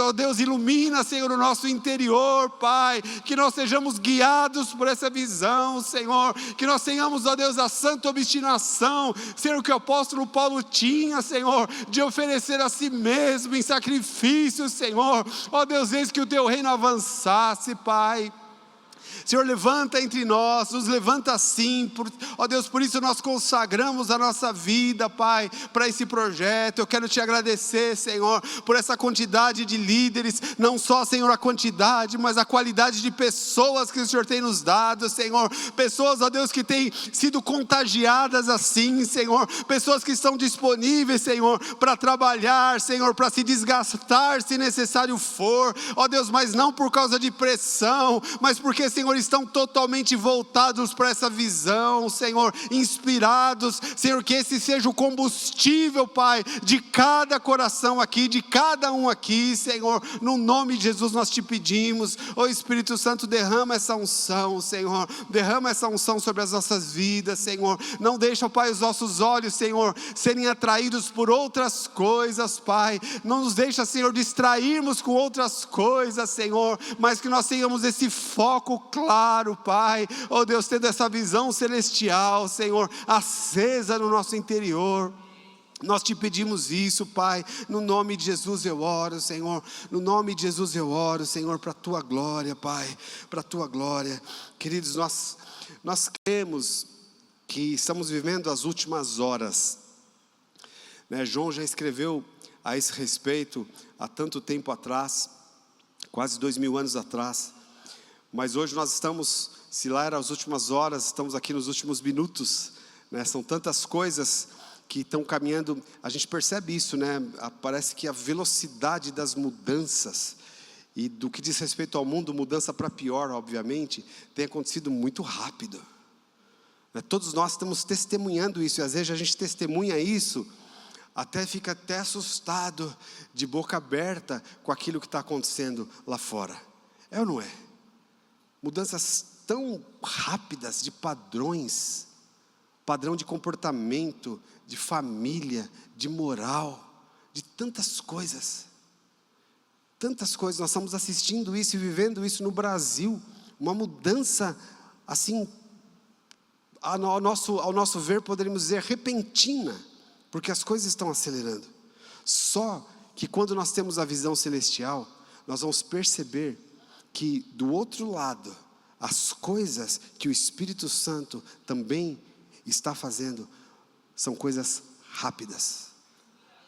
Ó Deus, ilumina, Senhor, o nosso interior, Pai. Que nós sejamos guiados por essa visão, Senhor. Que nós tenhamos, ó Deus, a santa obstinação, ser o que o apóstolo Paulo tinha, Senhor, de oferecer a si mesmo em sacrifício, Senhor. Ó Deus, eis que o teu reino avançasse, Pai. Senhor, levanta entre nós, nos levanta assim, ó Deus, por isso nós consagramos a nossa vida, Pai, para esse projeto. Eu quero te agradecer, Senhor, por essa quantidade de líderes, não só, Senhor, a quantidade, mas a qualidade de pessoas que o Senhor tem nos dado, Senhor, pessoas, ó Deus, que têm sido contagiadas assim, Senhor, pessoas que estão disponíveis, Senhor, para trabalhar, Senhor, para se desgastar se necessário for, ó Deus, mas não por causa de pressão, mas porque, Senhor, estão totalmente voltados para essa visão, Senhor, inspirados, Senhor, que esse seja o combustível, Pai, de cada coração aqui, de cada um aqui, Senhor, no nome de Jesus nós te pedimos, ó Espírito Santo, derrama essa unção, Senhor, derrama essa unção sobre as nossas vidas, Senhor, não deixa, Pai, os nossos olhos, Senhor, serem atraídos por outras coisas, Pai, não nos deixa, Senhor, distrairmos com outras coisas, Senhor, mas que nós tenhamos esse foco claro, Pai, oh Deus, tendo essa visão celestial, Senhor, acesa no nosso interior. Nós te pedimos isso, Pai, no nome de Jesus eu oro, Senhor, no nome de Jesus eu oro, Senhor, para a tua glória, Pai, para a tua glória. Queridos, nós cremos que estamos vivendo as últimas horas, né? João já escreveu a esse respeito há tanto tempo atrás, quase 2000 anos atrás, mas hoje nós estamos, se lá eram as últimas horas, estamos aqui nos últimos minutos, né? São tantas coisas que estão caminhando, a gente percebe isso, né? Parece que a velocidade das mudanças, e do que diz respeito ao mundo, mudança para pior, obviamente, tem acontecido muito rápido, né? Todos nós estamos testemunhando isso, e às vezes a gente testemunha isso, fica até assustado, de boca aberta, com aquilo que está acontecendo lá fora. É ou não é? Mudanças tão rápidas de padrões, padrão de comportamento, de família, de moral, de tantas coisas, nós estamos assistindo isso e vivendo isso no Brasil, uma mudança assim, ao nosso ver, poderíamos dizer repentina, porque as coisas estão acelerando. Só que quando nós temos a visão celestial, nós vamos perceber que do outro lado, as coisas que o Espírito Santo também está fazendo, são coisas rápidas.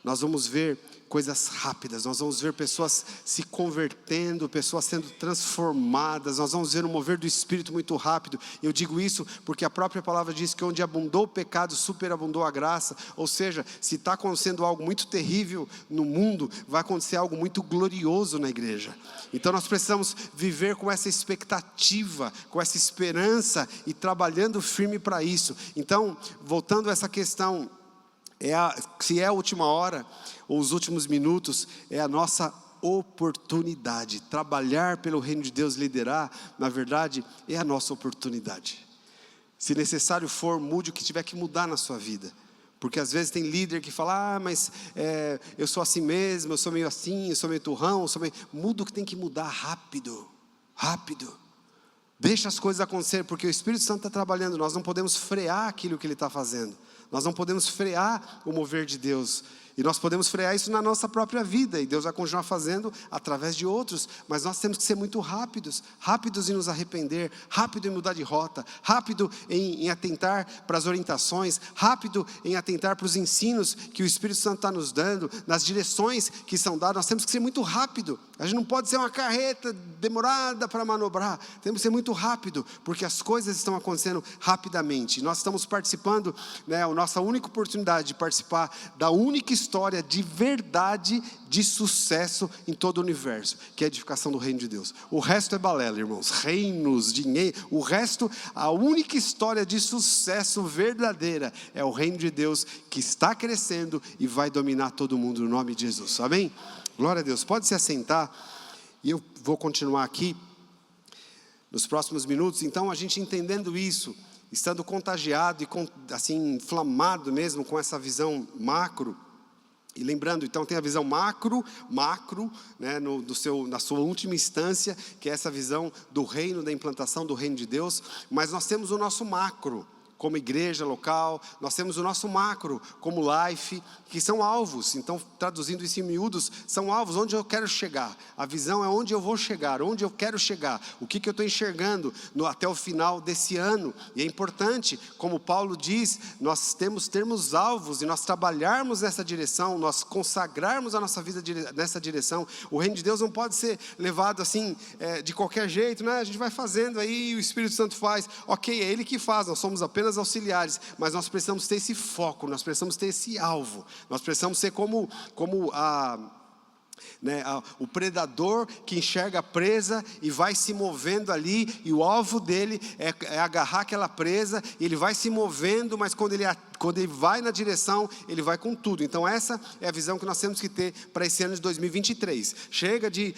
Nós vamos ver coisas rápidas, nós vamos ver pessoas se convertendo, pessoas sendo transformadas, nós vamos ver um mover do Espírito muito rápido. Eu digo isso porque a própria palavra diz que onde abundou o pecado, superabundou a graça. Ou seja, se está acontecendo algo muito terrível no mundo, vai acontecer algo muito glorioso na igreja. Então nós precisamos viver com essa expectativa, com essa esperança e trabalhando firme para isso. Então, voltando a essa questão, se é a última hora, ou os últimos minutos, é a nossa oportunidade. Trabalhar pelo reino de Deus, liderar, na verdade, é a nossa oportunidade. Se necessário for, mude o que tiver que mudar na sua vida. Porque às vezes tem líder que fala, mas eu sou assim mesmo, eu sou meio assim, eu sou meio turrão, muda o que tem que mudar rápido, rápido. Deixa as coisas acontecer, porque o Espírito Santo está trabalhando, nós não podemos frear aquilo que Ele está fazendo. Nós não podemos frear o mover de Deus. E nós podemos frear isso na nossa própria vida, e Deus vai continuar fazendo através de outros, mas nós temos que ser muito rápidos em nos arrepender, rápido em mudar de rota, rápido em atentar para as orientações, rápido em atentar para os ensinos que o Espírito Santo está nos dando, nas direções que são dadas. Nós temos que ser muito rápido, a gente não pode ser uma carreta demorada para manobrar, temos que ser muito rápido, porque as coisas estão acontecendo rapidamente. Nós estamos participando, né, a nossa única oportunidade de participar da única história de verdade, de sucesso em todo o universo, que é a edificação do reino de Deus. O resto é balela, irmãos, reinos, dinheiro, o resto, a única história de sucesso verdadeira é o reino de Deus, que está crescendo e vai dominar todo mundo no nome de Jesus, amém? Glória a Deus. Pode se assentar e eu vou continuar aqui nos próximos minutos. Então, a gente entendendo isso, estando contagiado e assim inflamado mesmo com essa visão macro. E lembrando, então, tem a visão macro, né, na sua última instância, que é essa visão do reino, da implantação do reino de Deus. Mas nós temos o nosso macro, como igreja local, nós temos o nosso macro, como Life, que são alvos. Então, traduzindo isso em miúdos, são alvos, onde eu quero chegar. A visão é onde eu vou chegar, onde eu quero chegar. O que eu estou enxergando até o final desse ano. E é importante, como Paulo diz, nós termos alvos e nós trabalharmos nessa direção, nós consagrarmos a nossa vida nessa direção. O reino de Deus não pode ser levado assim, de qualquer jeito, né? A gente vai fazendo aí, o Espírito Santo faz. Ok, é Ele que faz, nós somos apenas auxiliares, mas nós precisamos ter esse foco, nós precisamos ter esse alvo, nós precisamos ser como o predador que enxerga a presa e vai se movendo ali, e o alvo dele é agarrar aquela presa, e ele vai se movendo, mas quando ele vai na direção, ele vai com tudo. Então essa é a visão que nós temos que ter para esse ano de 2023. Chega de,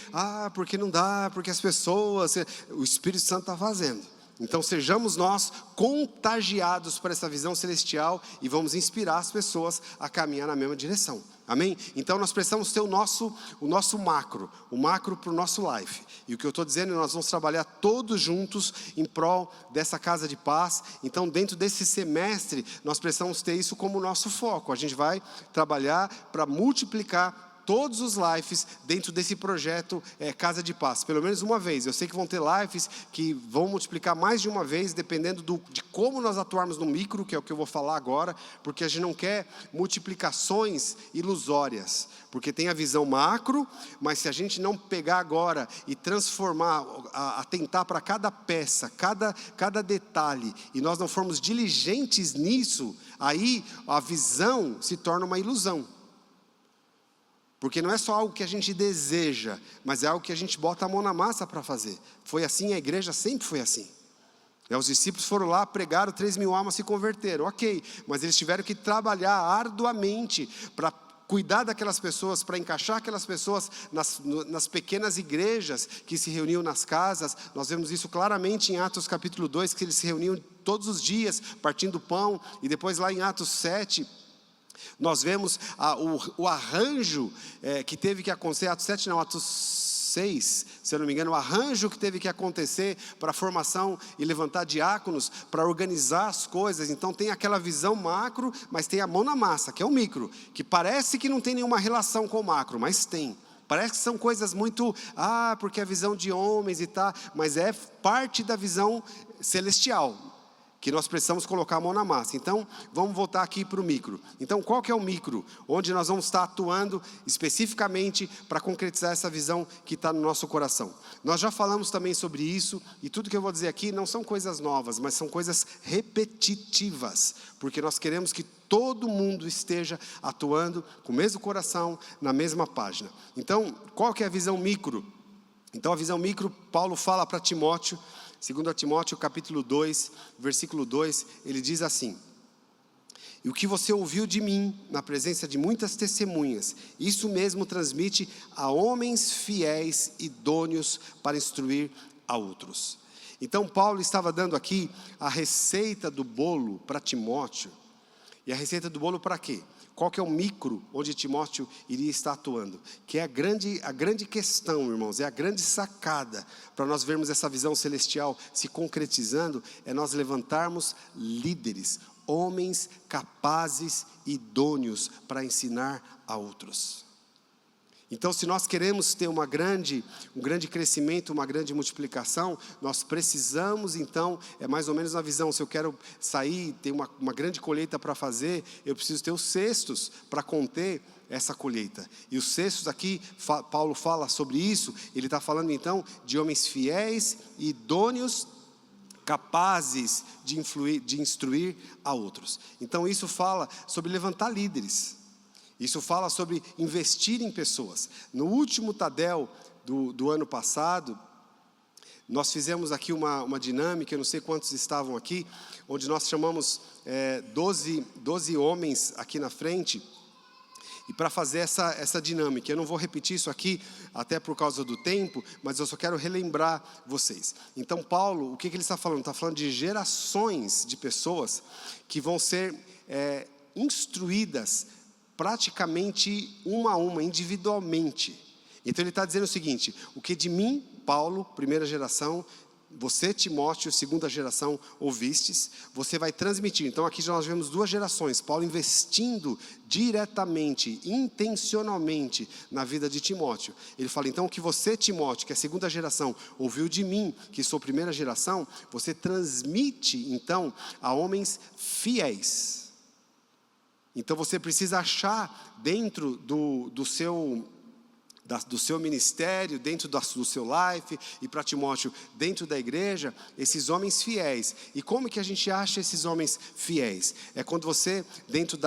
porque não dá, porque as pessoas, o Espírito Santo está fazendo. Então sejamos nós contagiados por essa visão celestial e vamos inspirar as pessoas a caminhar na mesma direção. Amém? Então nós precisamos ter o nosso macro, o macro para o nosso life. E o que eu estou dizendo, nós vamos trabalhar todos juntos em prol dessa casa de paz. Então dentro desse semestre, nós precisamos ter isso como nosso foco. A gente vai trabalhar para multiplicar todos os lives dentro desse projeto Casa de Paz, pelo menos uma vez. Eu sei que vão ter lives que vão multiplicar mais de uma vez, dependendo de como nós atuarmos no micro, que é o que eu vou falar agora, porque a gente não quer multiplicações ilusórias, porque tem a visão macro, mas se a gente não pegar agora e transformar, atentar para cada peça, cada detalhe, e nós não formos diligentes nisso, aí a visão se torna uma ilusão. Porque não é só algo que a gente deseja, mas é algo que a gente bota a mão na massa para fazer. Foi assim, a igreja sempre foi assim. Os discípulos foram lá, pregaram, 3.000 almas se converteram. Ok, mas eles tiveram que trabalhar arduamente para cuidar daquelas pessoas, para encaixar aquelas pessoas nas pequenas igrejas que se reuniam nas casas. Nós vemos isso claramente em Atos capítulo 2, que eles se reuniam todos os dias, partindo pão. E depois lá em Atos 7... nós vemos o arranjo que teve que acontecer, Atos 7 não, Atos 6, se eu não me engano, o arranjo que teve que acontecer para a formação e levantar diáconos, para organizar as coisas. Então tem aquela visão macro, mas tem a mão na massa, que é o micro, que parece que não tem nenhuma relação com o macro, mas tem. Parece que são coisas muito, porque é visão de homens e tal, mas é parte da visão celestial, que nós precisamos colocar a mão na massa. Então, vamos voltar aqui para o micro. Então, qual que é o micro? Onde nós vamos estar atuando especificamente para concretizar essa visão que está no nosso coração. Nós já falamos também sobre isso, e tudo que eu vou dizer aqui não são coisas novas, mas são coisas repetitivas, porque nós queremos que todo mundo esteja atuando com o mesmo coração, na mesma página. Então, qual que é a visão micro? Então, a visão micro, Paulo fala para Timóteo, 2 Timóteo capítulo 2, versículo 2, ele diz assim: e o que você ouviu de mim, na presença de muitas testemunhas, isso mesmo transmite a homens fiéis, idôneos para instruir a outros. Então Paulo estava dando aqui a receita do bolo para Timóteo. E a receita do bolo para quê? Qual que é o micro onde Timóteo iria estar atuando? Que é a grande questão, irmãos, é a grande sacada para nós vermos essa visão celestial se concretizando, é nós levantarmos líderes, homens capazes e idôneos para ensinar a outros. Então, se nós queremos ter um grande crescimento, uma grande multiplicação, nós precisamos, então, é mais ou menos a visão. Se eu quero sair, ter uma grande colheita para fazer, eu preciso ter os cestos para conter essa colheita. E os cestos aqui, Paulo fala sobre isso, ele está falando então de homens fiéis e idôneos, capazes de instruir a outros. Então isso fala sobre levantar líderes. Isso fala sobre investir em pessoas. No último Tadel do ano passado, nós fizemos aqui uma dinâmica, eu não sei quantos estavam aqui, onde nós chamamos 12 homens aqui na frente, E para fazer essa dinâmica, eu não vou repetir isso aqui, até por causa do tempo, mas eu só quero relembrar vocês. Então Paulo, o que ele está falando? Está falando de gerações de pessoas que vão ser instruídas praticamente uma a uma, individualmente. Então ele está dizendo o seguinte: o que de mim, Paulo, primeira geração, você, Timóteo, segunda geração, ouvistes, você vai transmitir. Então aqui nós vemos duas gerações, Paulo investindo diretamente, intencionalmente na vida de Timóteo. Ele fala, então, o que você, Timóteo, que é segunda geração, ouviu de mim, que sou primeira geração, você transmite, então, a homens fiéis. Então você precisa achar dentro do seu ministério, dentro do seu life, e para Timóteo, dentro da igreja, esses homens fiéis. E como que a gente acha esses homens fiéis? É quando você, dentro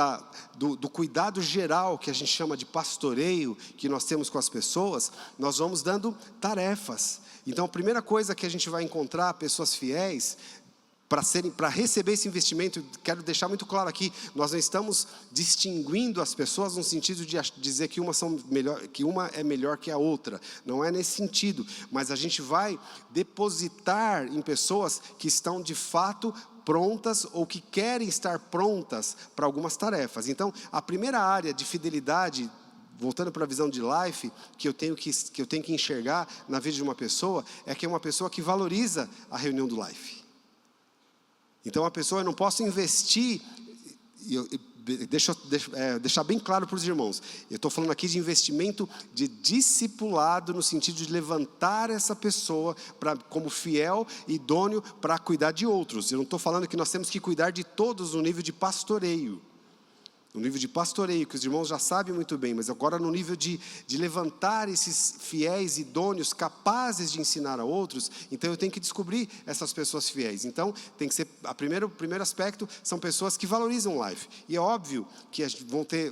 do cuidado geral, que a gente chama de pastoreio, que nós temos com as pessoas, nós vamos dando tarefas. Então a primeira coisa que a gente vai encontrar, pessoas fiéis, para receber esse investimento, quero deixar muito claro aqui, nós não estamos distinguindo as pessoas no sentido de dizer que uma é melhor que a outra, não é nesse sentido, mas a gente vai depositar em pessoas que estão de fato prontas ou que querem estar prontas para algumas tarefas. Então, a primeira área de fidelidade, voltando para a visão de life, que eu tenho que enxergar na vida de uma pessoa, é que é uma pessoa que valoriza a reunião do life. Então a pessoa, eu não posso investir, deixar bem claro para os irmãos, eu estou falando aqui de investimento de discipulado, no sentido de levantar essa pessoa como fiel e idôneo para cuidar de outros. Eu não estou falando que nós temos que cuidar de todos no nível de pastoreio. No nível de pastoreio, que os irmãos já sabem muito bem, mas agora no nível de levantar esses fiéis idôneos, capazes de ensinar a outros, então eu tenho que descobrir essas pessoas fiéis. Então, tem que ser, o primeiro aspecto, são pessoas que valorizam o life. E é óbvio que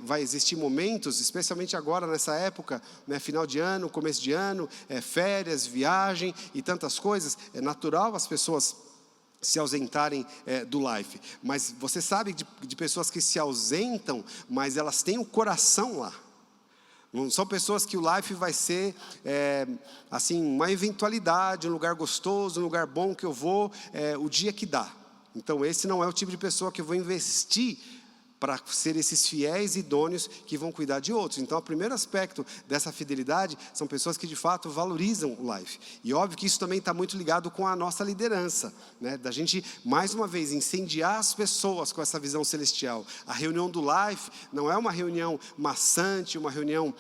vai existir momentos, especialmente agora nessa época, né, final de ano, começo de ano, férias, viagem e tantas coisas, é natural as pessoas se ausentarem do life, mas você sabe de pessoas que se ausentam, mas elas têm o coração lá. Não são pessoas que o life vai ser assim, uma eventualidade, um lugar gostoso, um lugar bom que eu vou o dia que dá. Então esse não é o tipo de pessoa que eu vou investir para ser esses fiéis idôneos que vão cuidar de outros. Então, o primeiro aspecto dessa fidelidade são pessoas que de fato valorizam o life. E óbvio que isso também está muito ligado com a nossa liderança, né? Da gente, mais uma vez, incendiar as pessoas com essa visão celestial. A reunião do life não é uma reunião maçante, uma reunião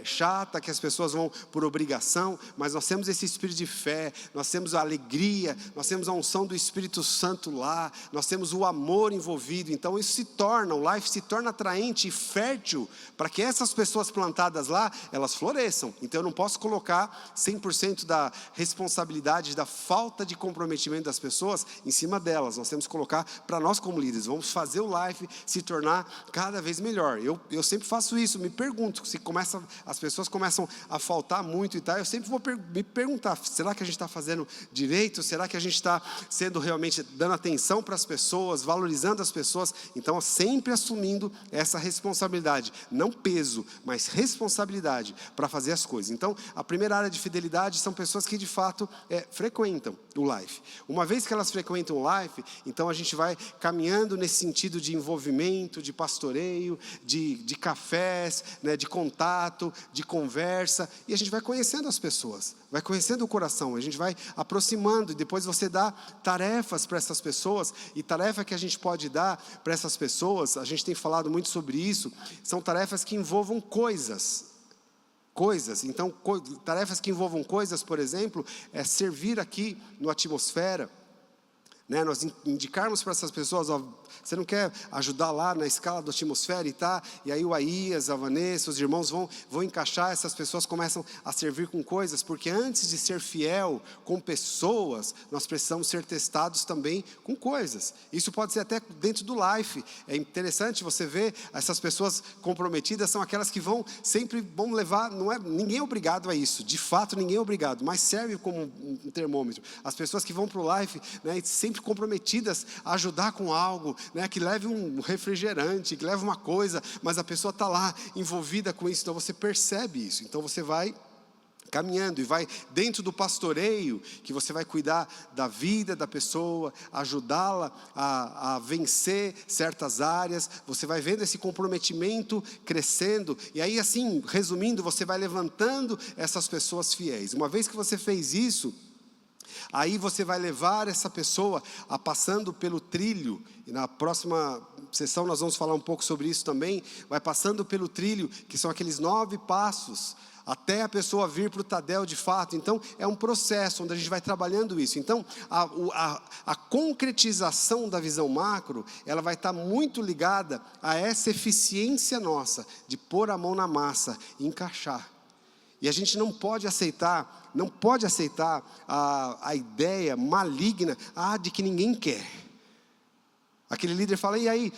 chata, que as pessoas vão por obrigação, mas nós temos esse espírito de fé, nós temos a alegria, nós temos a unção do Espírito Santo lá, nós temos o amor envolvido. Então, isso se torna, life se torna atraente e fértil para que essas pessoas plantadas lá, elas floresçam. Então eu não posso colocar 100% da responsabilidade, da falta de comprometimento das pessoas em cima delas. Nós temos que colocar para nós como líderes. Vamos fazer o life se tornar cada vez melhor. Eu sempre faço isso, me pergunto, se as pessoas começam a faltar muito e tal, eu sempre vou me perguntar, será que a gente está fazendo direito? Será que a gente está sendo realmente dando atenção para as pessoas, valorizando as pessoas? Então sempre assumindo essa responsabilidade, não peso, mas responsabilidade para fazer as coisas. Então, a primeira área de fidelidade são pessoas que de fato frequentam o life. Uma vez que elas frequentam o life, então a gente vai caminhando nesse sentido de envolvimento, de pastoreio, de cafés, né, de contato, de conversa, e a gente vai conhecendo as pessoas, vai conhecendo o coração, a gente vai aproximando, e depois você dá tarefas para essas pessoas, e tarefa que a gente pode dar para essas pessoas, a gente tem falado muito sobre isso, são tarefas que envolvam coisas. Então, tarefas que envolvam coisas, por exemplo, é servir aqui no Atmosfera, né, nós indicarmos para essas pessoas, ó, você não quer ajudar lá na escala do Atmosfera e aí o Aías, a Vanessa, os irmãos vão encaixar, essas pessoas começam a servir com coisas, porque antes de ser fiel com pessoas, nós precisamos ser testados também com coisas. Isso pode ser até dentro do life. É interessante você ver, essas pessoas comprometidas são aquelas que sempre vão levar, ninguém é obrigado a isso, de fato ninguém é obrigado, mas serve como um termômetro. As pessoas que vão para o life, né, sempre sempre comprometidas a ajudar com algo, né? Que leve um refrigerante, que leve uma coisa, mas a pessoa está lá envolvida com isso, então você percebe isso. Então você vai caminhando e vai dentro do pastoreio, que você vai cuidar da vida da pessoa, ajudá-la a vencer certas áreas, você vai vendo esse comprometimento crescendo, e aí assim, resumindo, você vai levantando essas pessoas fiéis. Uma vez que você fez isso, aí você vai levar essa pessoa a passando pelo trilho, e na próxima sessão nós vamos falar um pouco sobre isso também, vai passando pelo trilho, que são aqueles 9 passos, até a pessoa vir para o Tadel de fato. Então é um processo onde a gente vai trabalhando isso. Então a concretização da visão macro, ela vai estar muito ligada a essa eficiência nossa, de pôr a mão na massa e encaixar. E a gente não pode aceitar a ideia maligna, de que ninguém quer. Aquele líder fala, e aí?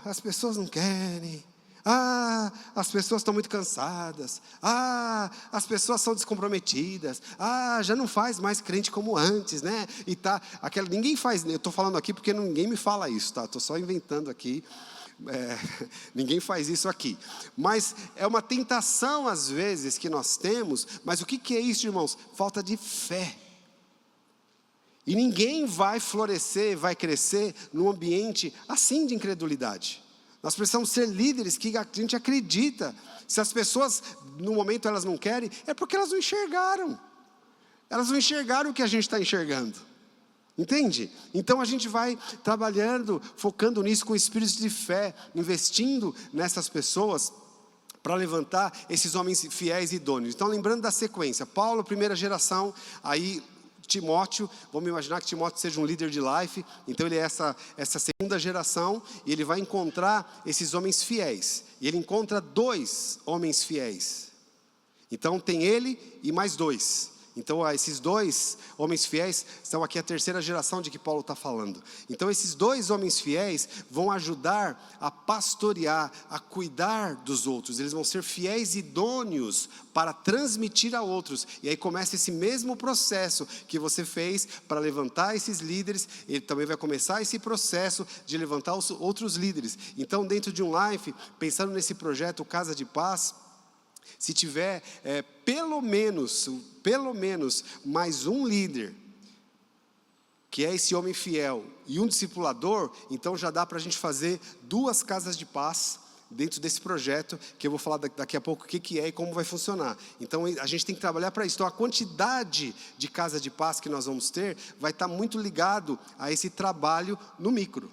As pessoas não querem. As pessoas estão muito cansadas. As pessoas são descomprometidas. Já não faz mais crente como antes, né? E tá, ninguém faz, eu estou falando aqui porque ninguém me fala isso, tá? Estou só inventando aqui. Ninguém faz isso aqui. Mas é uma tentação às vezes que nós temos. Mas o que é isso, irmãos? Falta de fé. E ninguém vai florescer, vai crescer num ambiente assim de incredulidade. Nós precisamos ser líderes que a gente acredita. Se as pessoas, no momento, elas não querem, é porque elas não enxergaram. Elas não enxergaram o que a gente está enxergando. Entende? Então a gente vai trabalhando, focando nisso com espírito de fé, investindo nessas pessoas para levantar esses homens fiéis e idôneos. Então, lembrando da sequência, Paulo, primeira geração, aí Timóteo, vamos imaginar que Timóteo seja um líder de life, então ele é essa segunda geração, e ele vai encontrar esses homens fiéis, e ele encontra 2 homens fiéis, então tem ele e mais 2, então esses 2 homens fiéis, são aqui a terceira geração de que Paulo está falando, então esses 2 homens fiéis, vão ajudar a pastorear, a cuidar dos outros, eles vão ser fiéis e idôneos, para transmitir a outros, e aí começa esse mesmo processo, que você fez, para levantar esses líderes, ele também vai começar esse processo, de levantar os outros líderes, então dentro de um life, pensando nesse projeto Casa de Paz, se tiver pelo menos mais um líder, que é esse homem fiel, e um discipulador, então já dá para a gente fazer 2 casas de paz, dentro desse projeto, que eu vou falar daqui a pouco o que é e como vai funcionar. Então a gente tem que trabalhar para isso. Então a quantidade de casa de paz que nós vamos ter, vai estar muito ligado a esse trabalho no micro.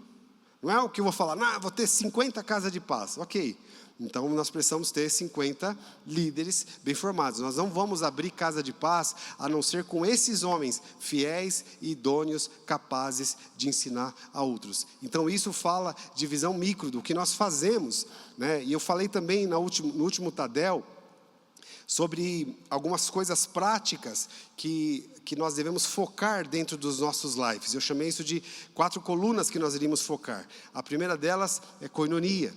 Não é o que eu vou falar, vou ter 50 casas de paz, ok. Então nós precisamos ter 50 líderes bem formados. Nós não vamos abrir casa de paz, a não ser com esses homens fiéis e idôneos, capazes de ensinar a outros. Então isso fala de visão micro, do que nós fazemos, né? E eu falei também no último Tadel, sobre algumas coisas práticas que nós devemos focar dentro dos nossos lives. Eu chamei isso de 4 colunas que nós iríamos focar. A primeira delas é koinonia.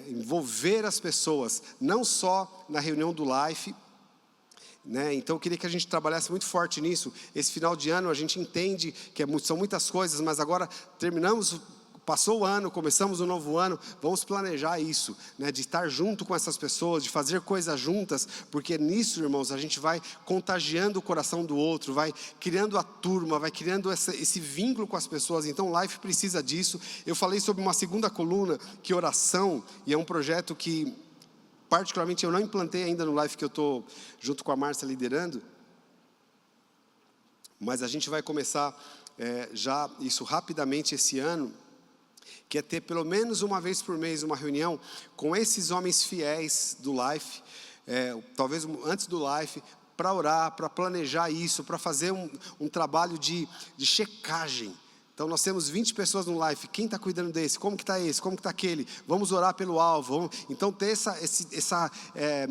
Envolver as pessoas, não só na reunião do life, então eu queria que a gente trabalhasse muito forte nisso. Esse final de ano a gente entende que são muitas coisas, mas agora passou o ano, começamos um novo ano, vamos planejar isso, de estar junto com essas pessoas, de fazer coisas juntas, porque nisso, irmãos, a gente vai contagiando o coração do outro, vai criando a turma, vai criando esse vínculo com as pessoas. Então o Life precisa disso. Eu falei sobre uma segunda coluna, que é oração, e é um projeto que particularmente eu não implantei ainda no Life, que eu estou junto com a Márcia liderando, mas a gente vai começar já isso rapidamente esse ano, que é ter pelo menos uma vez por mês uma reunião com esses homens fiéis do Life, talvez antes do Life, para orar, para planejar isso, para fazer um trabalho de checagem. Então nós temos 20 pessoas no Life, quem está cuidando desse? Como que está esse? Como que está aquele? Vamos orar pelo alvo. Então ter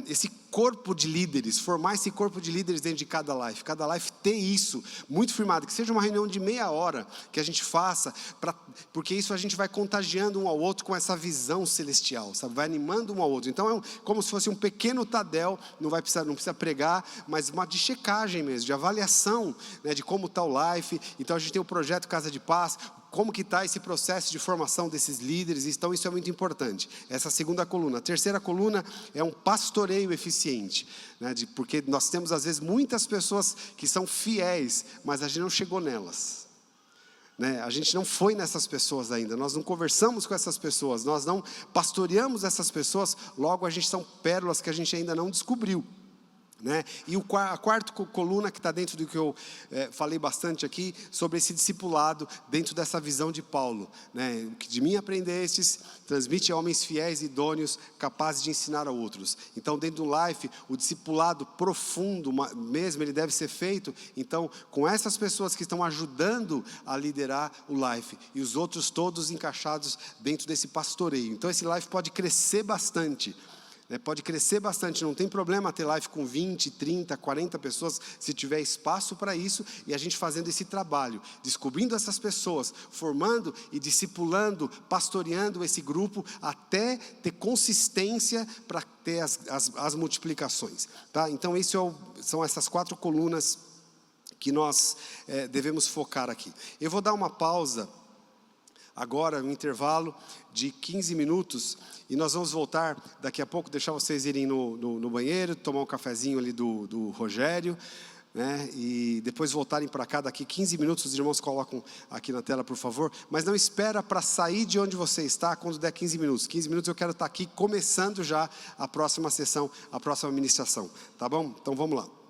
esse corpo de líderes, formar esse corpo de líderes dentro de cada life ter isso muito firmado, que seja uma reunião de meia hora que a gente faça, porque isso a gente vai contagiando um ao outro com essa visão celestial, sabe? Vai animando um ao outro. Então como se fosse um pequeno Tadel, não precisa pregar, mas uma de checagem mesmo, de avaliação, né, de como está o life. Então a gente tem o projeto Casa de Paz, como que está esse processo de formação desses líderes. Então isso é muito importante, essa segunda coluna. A terceira coluna é um pastoreio eficiente, né, porque nós temos às vezes muitas pessoas que são fiéis, mas a gente não chegou nelas, né? A gente não foi nessas pessoas ainda, nós não conversamos com essas pessoas, nós não pastoreamos essas pessoas, logo a gente são pérolas que a gente ainda não descobriu, né? E a quarta coluna que está dentro do que eu falei bastante aqui, sobre esse discipulado, dentro dessa visão de Paulo, né? O que de mim aprendestes, transmite a homens fiéis e idôneos, capazes de ensinar a outros. Então dentro do life, o discipulado profundo mesmo, ele deve ser feito, então, com essas pessoas que estão ajudando a liderar o life, e os outros todos encaixados dentro desse pastoreio. Então esse life pode crescer bastante, pode crescer bastante, não tem problema ter live com 20, 30, 40 pessoas, se tiver espaço para isso, e a gente fazendo esse trabalho, descobrindo essas pessoas, formando e discipulando, pastoreando esse grupo, até ter consistência para ter as multiplicações, tá? Então são essas 4 colunas que nós devemos focar aqui. Eu vou dar uma pausa agora, um intervalo de 15 minutos, e nós vamos voltar daqui a pouco, deixar vocês irem no banheiro, tomar um cafezinho ali do Rogério, né, e depois voltarem para cá daqui 15 minutos, os irmãos colocam aqui na tela, por favor, mas não espera para sair de onde você está quando der 15 minutos. 15 minutos eu quero estar aqui começando já a próxima sessão, a próxima ministração, tá bom? Então vamos lá.